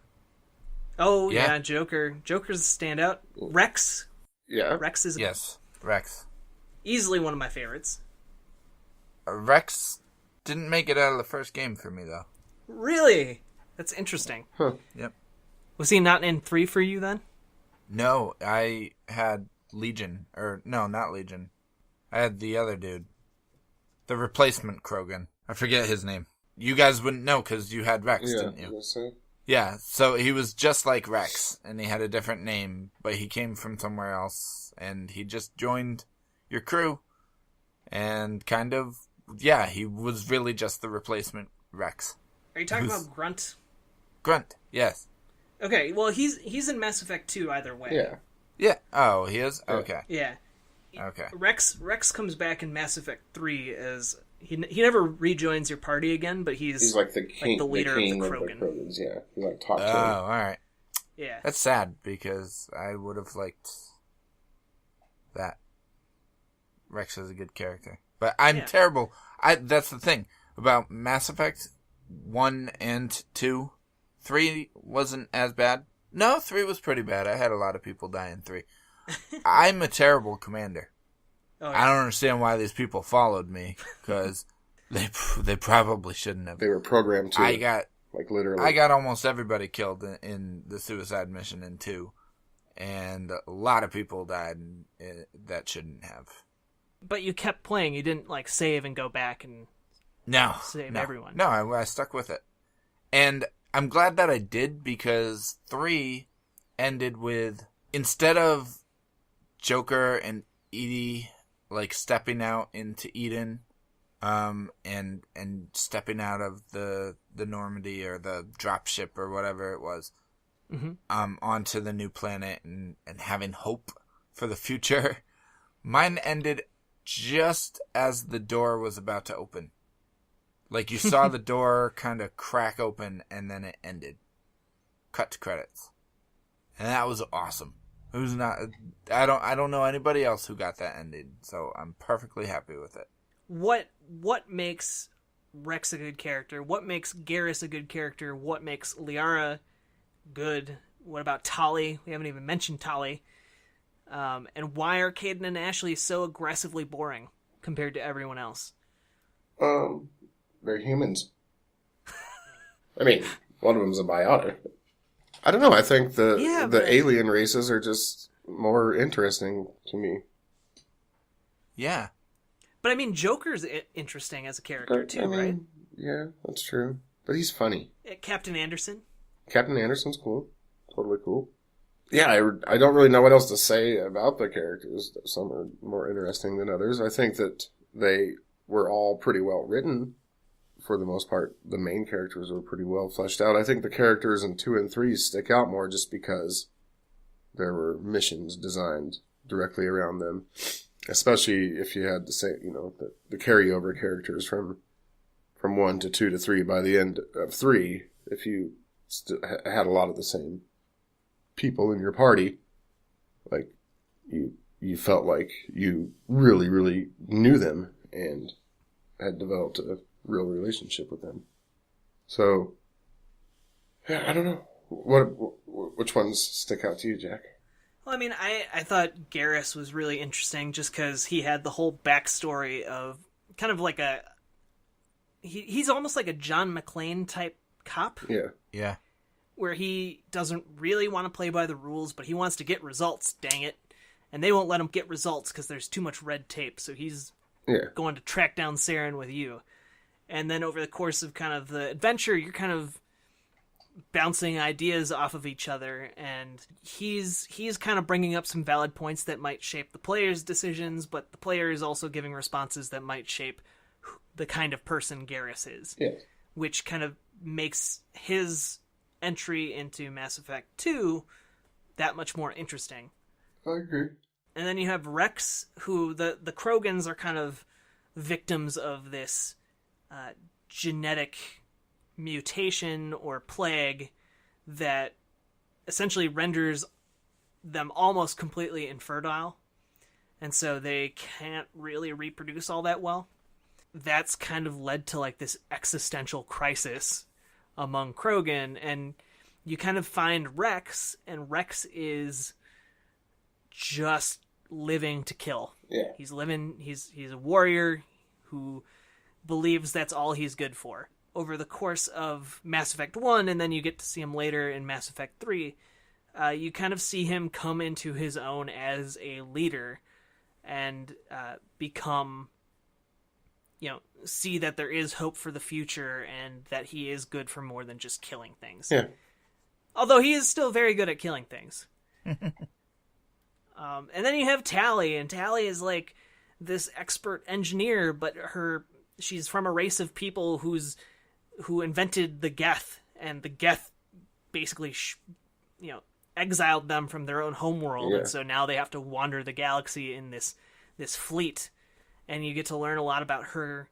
Oh, Yeah. yeah, Joker. Joker's a standout. Rex. Yeah. Rex is Yes, Rex. easily one of my favorites. Rex didn't make it out of the first game for me, though. Really? That's interesting. Huh. Yep. Was he not in 3 for you then? No, I had Legion. Or, no, not Legion. I had the other dude. The replacement Krogan. I forget his name. You guys wouldn't know because you had Rex, Yeah. didn't you? Yes, sir. Yeah, so he was just like Rex, and he had a different name, but he came from somewhere else, and he just joined your crew, and kind of, yeah, he was really just the replacement Rex. Are you talking Who's- about Grunt? Grunt, yes. Okay, well, he's in Mass Effect 2 either way. Yeah. Yeah, oh, he is? Yeah. Okay, Yeah. okay. Rex comes back in Mass Effect 3 as... He never rejoins your party again, but he's He's like the king, the leader of the Krogan. Krogan. Yeah. He's like top Oh, king. alright. Yeah. That's sad, because I would have liked that. Rex is a good character. But I'm Yeah. terrible. That's the thing about Mass Effect 1 and 2. 3 wasn't as bad. No, 3 was pretty bad. I had a lot of people die in 3. I'm a terrible commander. Oh, I don't understand why these people followed me, because they probably shouldn't have. They were programmed to, I got literally. almost everybody killed in the suicide mission in 2, and a lot of people died that shouldn't have. But you kept playing. You didn't, save and go back and... No, Save no, everyone. No, I stuck with it, and I'm glad that I did, because 3 ended with, instead of Joker and Edie stepping out into Eden, and stepping out of the Normandy or the dropship or whatever it was, onto the new planet and having hope for the future. Mine ended just as the door was about to open. You saw the door kind of crack open, and then it ended. Cut to credits. And that was awesome. It was not... I don't know anybody else who got that ending, so I'm perfectly happy with it. What makes Rex a good character? What makes Garrus a good character? What makes Liara good? What about Tali? We haven't even mentioned Tali. And why are Caden and Ashley so aggressively boring compared to everyone else? They're humans. I mean, one of them's a biotic. I don't know. I think the alien races are just more interesting to me. Yeah. But I mean, Joker's interesting as a character too, right? Yeah, that's true. But he's funny. Captain Anderson. Captain Anderson's cool. Totally cool. Yeah, I don't really know what else to say about the characters. Some are more interesting than others. I think that they were all pretty well written. For the most part, the main characters were pretty well fleshed out. I think the characters in 2 and 3 stick out more just because there were missions designed directly around them. Especially if you had the same, the carryover characters from 1 to 2 to 3 by the end of 3. If you had a lot of the same people in your party, you felt like you really, really knew them and had developed a real relationship with them. So, yeah, I don't know. Which ones stick out to you, Jack? Well, I mean, I thought Garrus was really interesting just because he had the whole backstory of kind of like he's almost like a John McClane type cop. Yeah. Yeah. Where he doesn't really want to play by the rules, but he wants to get results, dang it. And they won't let him get results because there's too much red tape, so he's going to track down Saren with you. And then over the course of kind of the adventure, you're kind of bouncing ideas off of each other, and he's kind of bringing up some valid points that might shape the player's decisions, but the player is also giving responses that might shape the kind of person Garrus is. Yeah. Which kind of makes his entry into Mass Effect 2 that much more interesting. I agree. And then you have Rex, who the Krogans are kind of victims of this genetic mutation or plague that essentially renders them almost completely infertile. And so they can't really reproduce all that well. That's kind of led to like this existential crisis among Krogan, and you kind of find Rex, and Rex is just living to kill. Yeah. He's a warrior who believes that's all he's good for. Over the course of Mass Effect 1, and then you get to see him later in Mass Effect 3, you kind of see him come into his own as a leader and become, see that there is hope for the future and that he is good for more than just killing things. Yeah. Although he is still very good at killing things. And then you have Tali, and Tali is like this expert engineer, but she's from a race of people who invented the Geth, and the Geth basically exiled them from their own homeworld, and so now they have to wander the galaxy in this fleet, and you get to learn a lot about her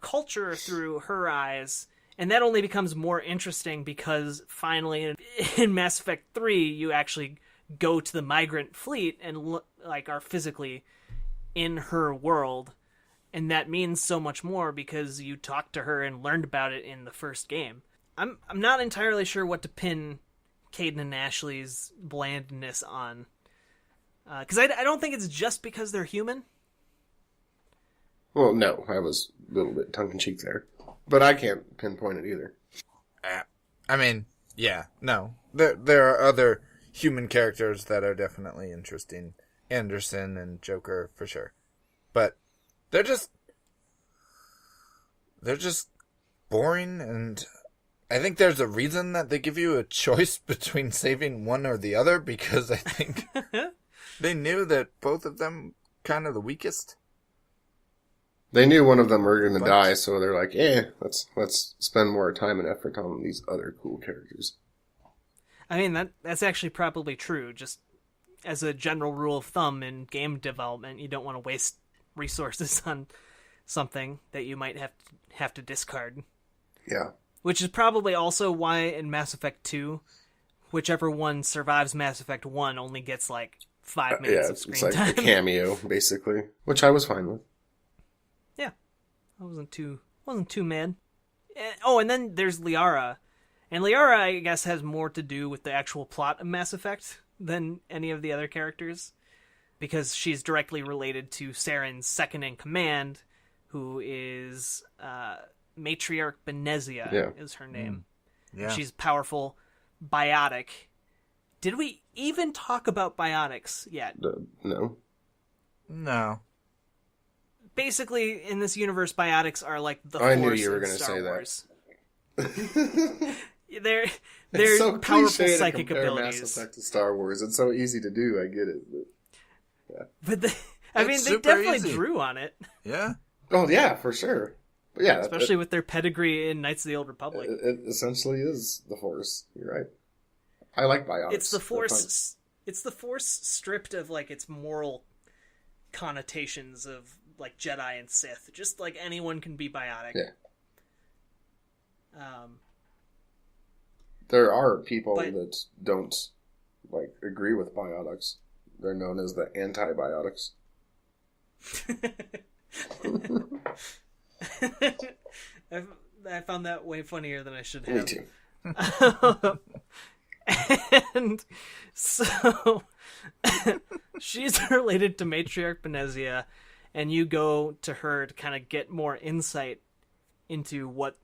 culture through her eyes, and that only becomes more interesting because finally in Mass Effect 3 you actually go to the migrant fleet and are physically in her world, and that means so much more because you talked to her and learned about it in the first game. I'm not entirely sure what to pin Caden and Ashley's blandness on, because I don't think it's just because they're human. Well, no, I was a little bit tongue-in-cheek there. But I can't pinpoint it either. I mean, yeah, no. There are other human characters that are definitely interesting. Anderson and Joker, for sure. But they're just boring, and I think there's a reason that they give you a choice between saving one or the other, because I think they knew that both of them kind of the weakest. They knew one of them were going to die, so they're like, let's spend more time and effort on these other cool characters. I mean, that's actually probably true. Just as a general rule of thumb in game development, you don't want to waste resources on something that you might have to discard. Yeah. Which is probably also why in Mass Effect 2, whichever one survives Mass Effect 1 only gets 5 minutes of screen time. It's like a cameo, basically, which I was fine with. Yeah, I wasn't too mad. And then there's Liara, and Liara, I guess, has more to do with the actual plot of Mass Effect than any of the other characters, because she's directly related to Saren's second in command, who is Matriarch Benezia is her name. Yeah. She's powerful, biotic. Did we even talk about biotics yet? No. No. Basically, in this universe, biotics are like the I Force knew you were in going to Star say Wars. that. They're so powerful cliche psychic to compare abilities. Mass Effect to Star Wars. It's so easy to do. I get it. But they super definitely easy. drew on it. Yeah. Oh yeah, for sure. But yeah, Especially with their pedigree in Knights of the Old Republic. It essentially is the Force. You're right. I like biotics. It's the Force. It's the Force stripped of its moral connotations of Jedi and Sith. Just anyone can be biotic. Yeah. There are people that don't agree with biotics. They're known as the antibiotics. I found that way funnier than I should have. Me too. And so she's related to Matriarch Benezia, and you go to her to kind of get more insight into what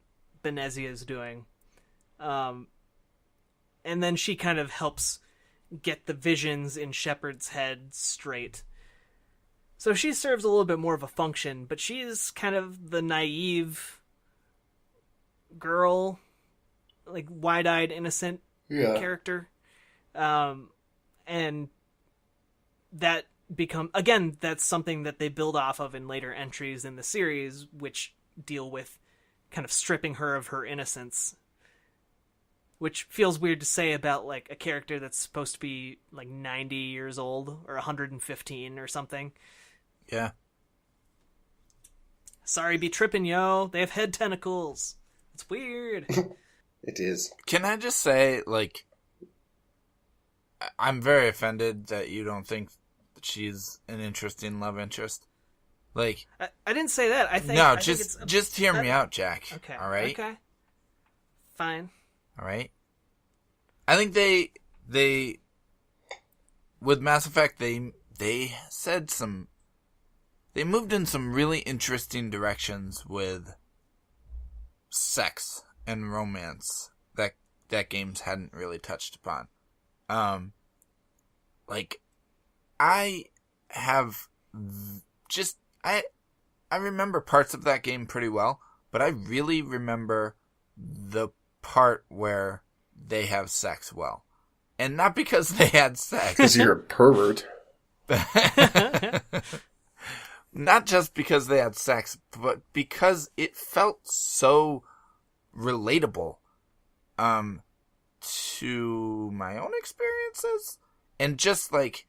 Benezia is doing. And then she kind of helps get the visions in Shepard's head straight. So she serves a little bit more of a function, but she's kind of the naive girl, wide-eyed, innocent character. And that become, again, that's something that they build off of in later entries in the series, which deal with kind of stripping her of her innocence, which feels weird to say about like a character that's supposed to be like 90 years old or 115 or something. Yeah. Sorry, be tripping, yo. They have head tentacles. It's weird. It is. Can I just say, like, I'm very offended that you don't think that she's an interesting love interest. Like, I didn't say that. I think no, I just think just hear me out, Jack. Okay. All right. Okay. Fine. All right. I think they with Mass Effect they said some. They moved in some really interesting directions with sex and romance that games hadn't really touched upon. Like, I have just I remember parts of that game pretty well, but I really remember the part where they have sex well. And not because they had sex. Because you're a pervert. Not just because they had sex, but because it felt so relatable to my own experiences. And just like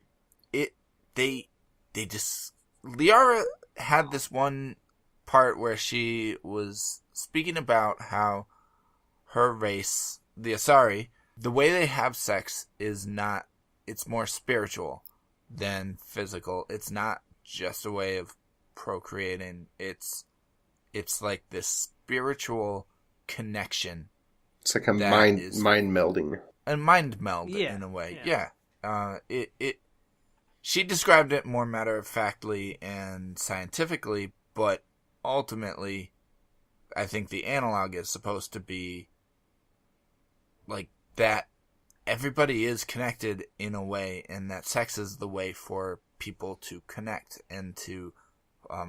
it, they just, Liara had this one part where she was speaking about how her race, the Asari, the way they have sex is not, it's more spiritual than physical. It's not just a way of procreating. It's like this spiritual connection. It's like a mind melding. A mind meld in a way. Yeah. She described it more matter-of-factly and scientifically, but ultimately, I think the analog is supposed to be like that everybody is connected in a way, and that sex is the way for people to connect and to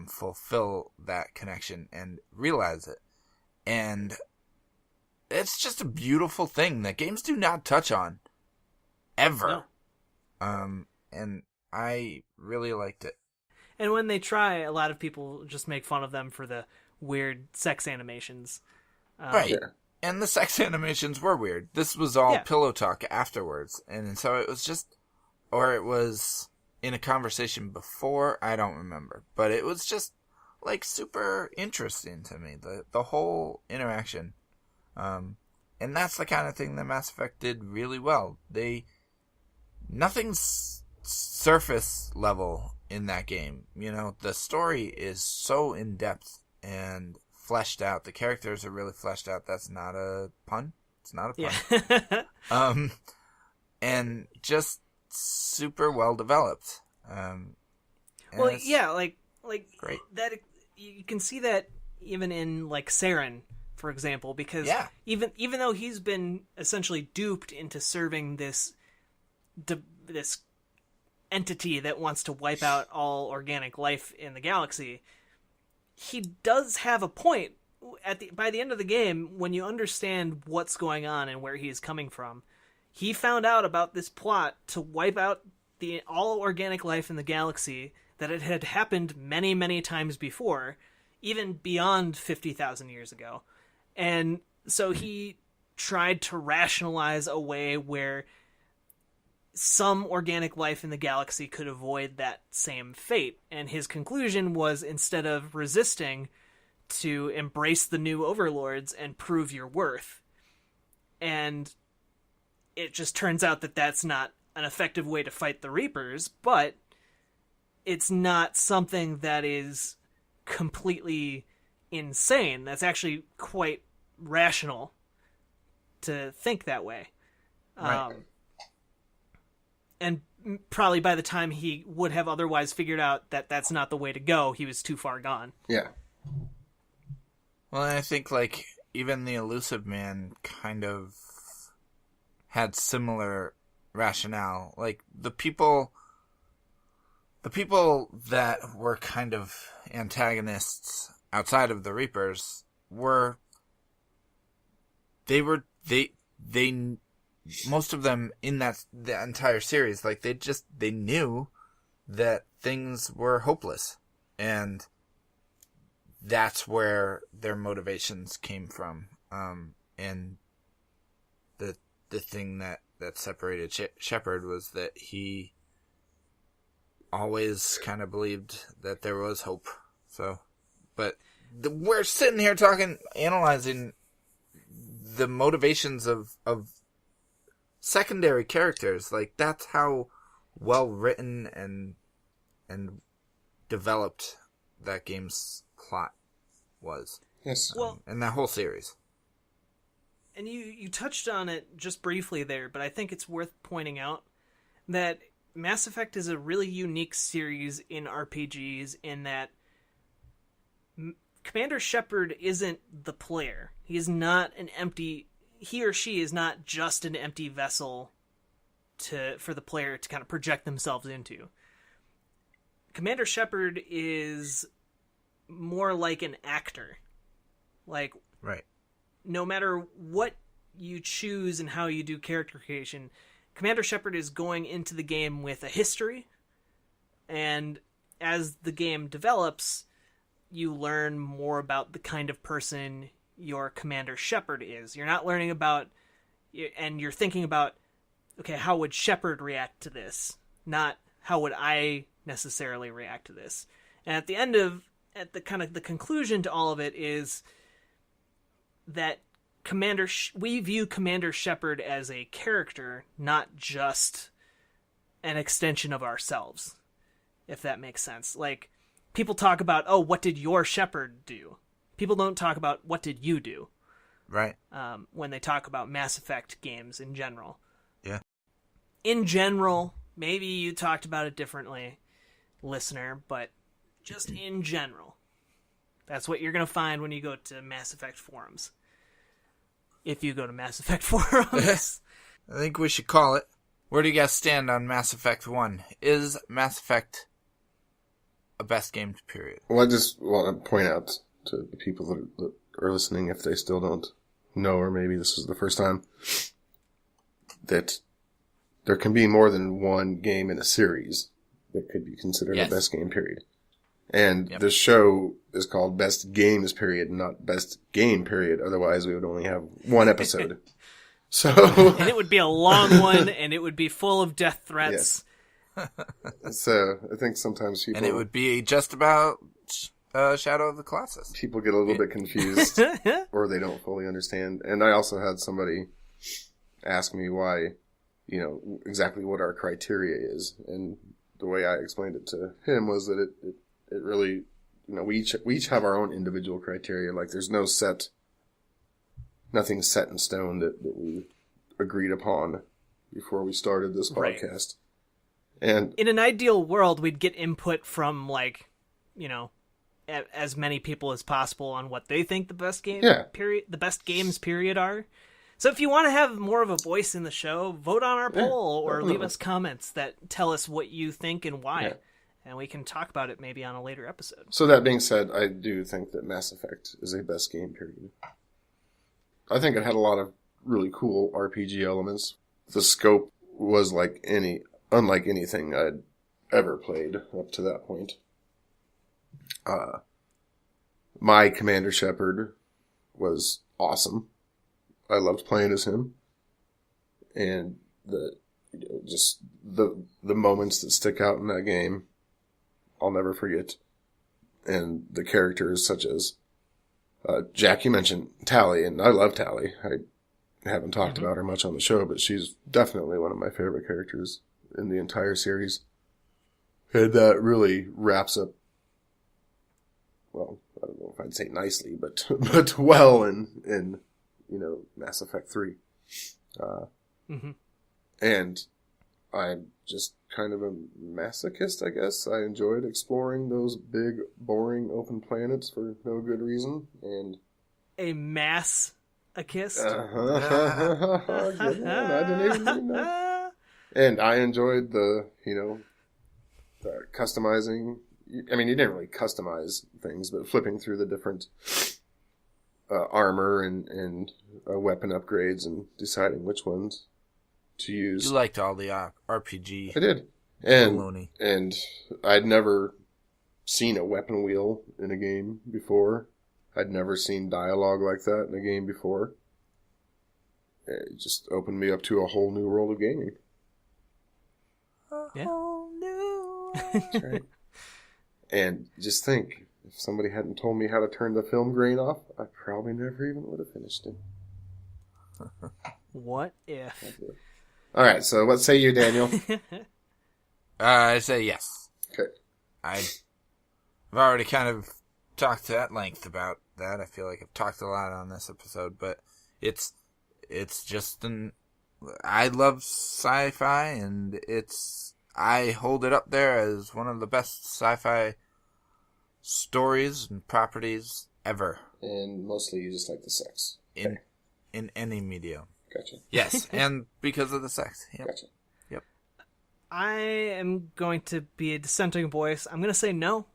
fulfill that connection and realize it. And it's just a beautiful thing that games do not touch on ever. No. And I really liked it. And when they try, a lot of people just make fun of them for the weird sex animations. Right. Yeah. And the sex animations were weird. This was all pillow talk afterwards. And so it was just, or it was in a conversation before, I don't remember. But it was just like super interesting to me, the whole interaction. And that's the kind of thing that Mass Effect did really well. Nothing's surface level in that game. You know, the story is so in depth and fleshed out. The characters are really fleshed out. That's not a pun. It's not a pun. Yeah. And just super well developed. Well, yeah, like great. That you can see that even in like Saren, for example, because even though he's been essentially duped into serving this entity that wants to wipe out all organic life in the galaxy, he does have a point by the end of the game when you understand what's going on and where he is coming from. He found out about this plot to wipe out all organic life in the galaxy, that it had happened many, many times before, even beyond 50,000 years ago. And so he tried to rationalize a way where some organic life in the galaxy could avoid that same fate. And his conclusion was, instead of resisting, to embrace the new overlords and prove your worth. And it just turns out that that's not an effective way to fight the Reapers, but it's not something that is completely insane. That's actually quite rational to think that way. Right. And probably by the time he would have otherwise figured out that that's not the way to go, he was too far gone. Yeah. Well, I think, like, even the Elusive Man kind of had similar rationale. Like, the people that were kind of antagonists outside of the Reapers they most of them in the entire series, like, they knew that things were hopeless. And that's where their motivations came from. And the thing that separated Shepard was that he always kind of believed that there was hope. So, but we're sitting here analyzing the motivations of secondary characters. Like, that's how well written and developed that game's plot was. Yes. Well, and that whole series. And you touched on it just briefly there, but I think it's worth pointing out that Mass Effect is a really unique series in RPGs in that Commander Shepard isn't the player. He is not he or she is not just an empty vessel for the player to kind of project themselves into. Commander Shepard is more like an actor. Like, right. No matter what you choose and how you do character creation, Commander Shepard is going into the game with a history, and as the game develops, you learn more about the kind of person your Commander Shepard is. You're not learning about, and you're thinking about, okay, how would Shepard react to this? Not how would I necessarily react to this. And at the conclusion to all of it is that we view Commander Shepard as a character, not just an extension of ourselves, if that makes sense. Like, people talk about, oh, what did your Shepard do? People don't talk about what did you do. Right. When they talk about Mass Effect games in general. Yeah. In general, maybe you talked about it differently, listener, but just in general, that's what you're going to find when you go to Mass Effect forums. If you go to Mass Effect forums. I think we should call it. Where do you guys stand on Mass Effect 1? Is Mass Effect a best game period? Well, I just want to point out to the people that are listening, if they still don't know, or maybe this is the first time, that there can be more than one game in a series that could be considered a best game period. And the show is called Best Games Period, not Best Game Period. Otherwise, we would only have one episode. So, and it would be a long one, and it would be full of death threats. Yes. So, I think sometimes people... And it would be just about Shadow of the Colossus. People get a little bit confused, or they don't fully understand. And I also had somebody ask me why, exactly what our criteria is. And the way I explained it to him was that it really, we each have our own individual criteria. Like, there's nothing set in stone that we agreed upon before we started this podcast. Right. And in an ideal world, we'd get input from, as many people as possible on what they think the best game period, the best games period are. So if you want to have more of a voice in the show, vote on our poll or leave us comments that tell us what you think and why. Yeah. And we can talk about it maybe on a later episode. So that being said, I do think that Mass Effect is a best game period. I think it had a lot of really cool RPG elements. The scope was unlike anything I'd ever played up to that point. My Commander Shepard was awesome. I loved playing as him. And the moments that stick out in that game, I'll never forget. And the characters such as Jack, you mentioned Tali, and I love Tali. I haven't talked about her much on the show, but she's definitely one of my favorite characters in the entire series. And that really wraps up, well, I don't know if I'd say nicely, but well in Mass Effect 3. And I'm just kind of a masochist, I guess. I enjoyed exploring those big, boring open planets for no good reason. And a masochist? I didn't even know. And I enjoyed the customizing. I mean, you didn't really customize things, but flipping through the different armor and weapon upgrades and deciding which ones to use. You liked all the RPG. I did. baloney. And I'd never seen a weapon wheel in a game before. I'd never seen dialogue like that in a game before. It just opened me up to a whole new world of gaming. Yeah. That's right. And just think, if somebody hadn't told me how to turn the film grain off, I probably never even would have finished it. What if? All right, so what say you, Daniel? I say yes. Okay. I've already kind of talked at length about that. I feel like I've talked a lot on this episode, but it's just I love sci-fi, and I hold it up there as one of the best sci-fi stories and properties ever. And mostly you just like the sex. In any medium. Gotcha. Yes, and because of the sex. Yep. Gotcha. Yep. I am going to be a dissenting voice. I'm going to say no.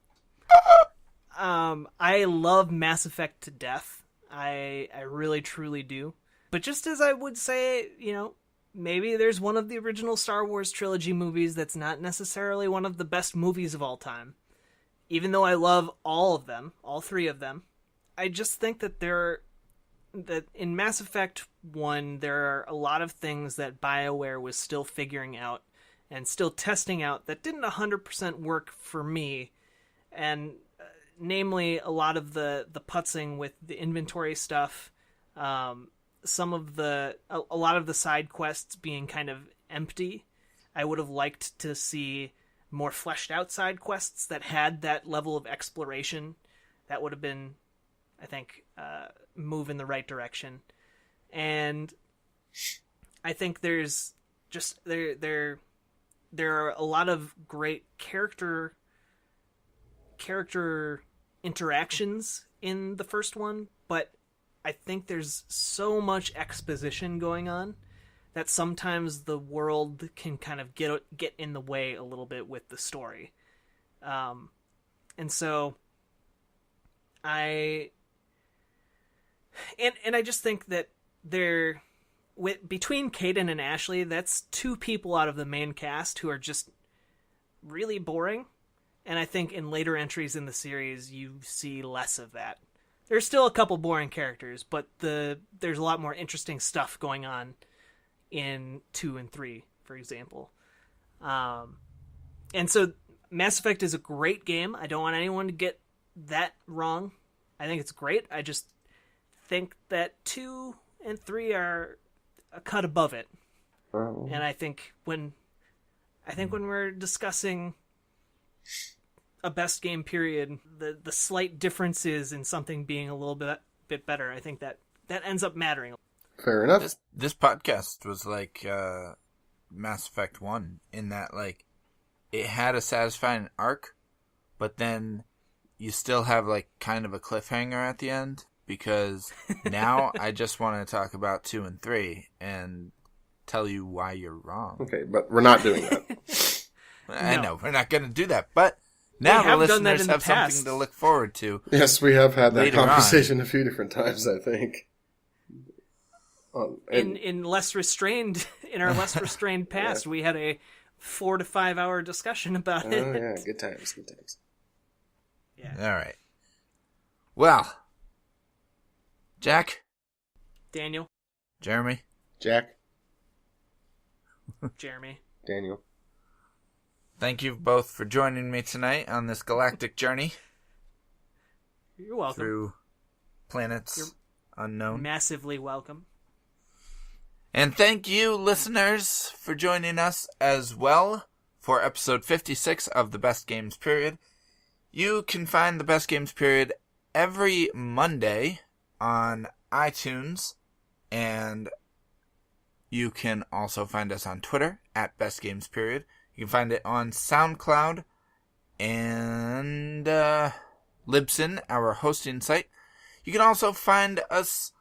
I love Mass Effect to death. I really, truly do. But just as I would say, maybe there's one of the original Star Wars trilogy movies that's not necessarily one of the best movies of all time. Even though I love all of them, all three of them, I just think that that in Mass Effect 1, there are a lot of things that BioWare was still figuring out and still testing out that didn't 100% work for me. And namely, a lot of the putzing with the inventory stuff, a lot of the side quests being kind of empty. I would have liked to see more fleshed out side quests that had that level of exploration. That would have been, I think, move in the right direction. And I think there's just there are a lot of great character interactions in the first one, but I think there's so much exposition going on that sometimes the world can kind of get in the way a little bit with the story. And so I just think that between Caden and Ashley, that's two people out of the main cast who are just really boring. And I think in later entries in the series, you see less of that. There's still a couple boring characters, but there's a lot more interesting stuff going on in 2 and 3, for example. And so Mass Effect is a great game. I don't want anyone to get that wrong. I think it's great. I just think that 2 and 3 are a cut above it. Oh. And I think when we're discussing a best game period, the slight differences in something being a little bit better, I think that ends up mattering. Fair enough. This podcast was like Mass Effect 1 in that, like, it had a satisfying arc, but then you still have, like, kind of a cliffhanger at the end, because now I just want to talk about 2 and 3 and tell you why you're wrong. Okay, but we're not doing that. I know, we're not going to do that, but now the listeners have something to look forward to. Yes, we have had that conversation on. A few different times, I think. In less restrained, in our less restrained past, we had a 4 to 5 hour discussion about it. Oh yeah, good times. Yeah. All right. Well, Jack, Daniel, Jeremy, Jack, Jeremy, Daniel. Thank you both for joining me tonight on this galactic journey. You're welcome. Through planets unknown. Massively welcome. And thank you, listeners, for joining us as well for episode 56 of the Best Games Period. You can find the Best Games Period every Monday on iTunes, and you can also find us on Twitter at Best Games Period. You can find it on SoundCloud and Libsyn, our hosting site. You can also find us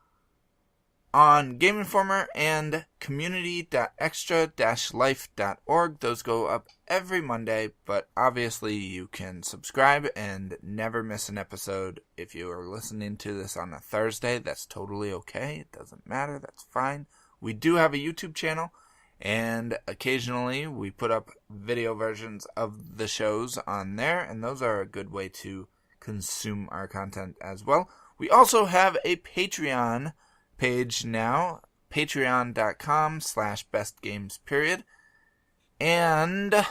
on Game Informer and community.extra-life.org. Those go up every Monday, but obviously you can subscribe and never miss an episode. If you are listening to this on a Thursday, that's totally okay. It doesn't matter. That's fine. We do have a YouTube channel, And occasionally we put up video versions of the shows on there, and those are a good way to consume our content as well. We also have a Patreon page now, patreon.com/bestgamesperiod. And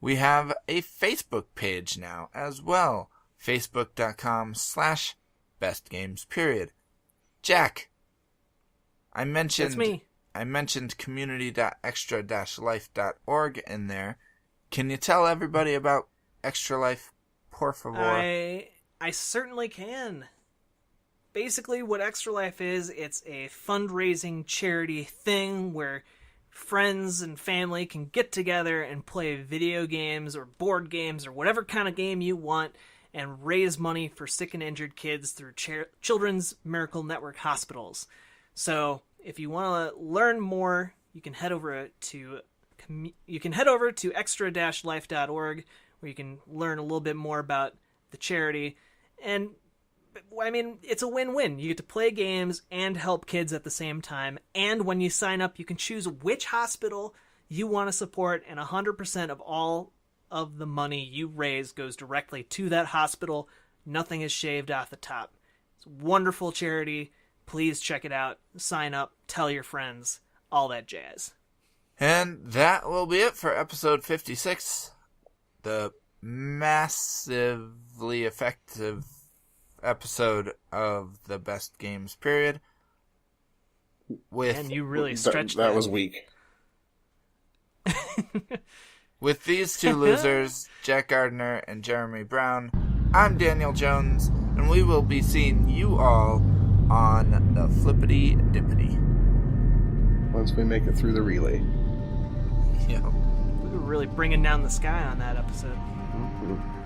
we have a Facebook page now as well, facebook.com/bestgamesperiod. Jack, I mentioned... That's me. I mentioned community.extra-life.org in there. Can you tell everybody about Extra Life, por favor? I certainly can. Basically, what Extra Life is, it's a fundraising charity thing where friends and family can get together and play video games or board games or whatever kind of game you want and raise money for sick and injured kids through Children's Miracle Network hospitals. So, if you want to learn more, you can head over to extra-life.org, where you can learn a little bit more about the charity. And I mean, it's a win-win. You get to play games and help kids at the same time. And when you sign up, you can choose which hospital you want to support, and 100% of all of the money you raise goes directly to that hospital. Nothing is shaved off the top. It's a wonderful charity. Please check it out, sign up, tell your friends, all that jazz. And that will be it for episode 56, the massively effective episode of the Best Games Period. And you really stretched that. That was weak. With these two losers, Jack Gardner and Jeremy Brown, I'm Daniel Jones, and we will be seeing you all on the Flippity Dippity. Once we make it through the relay. Yeah. We were really bringing down the sky on that episode. Mm-hmm.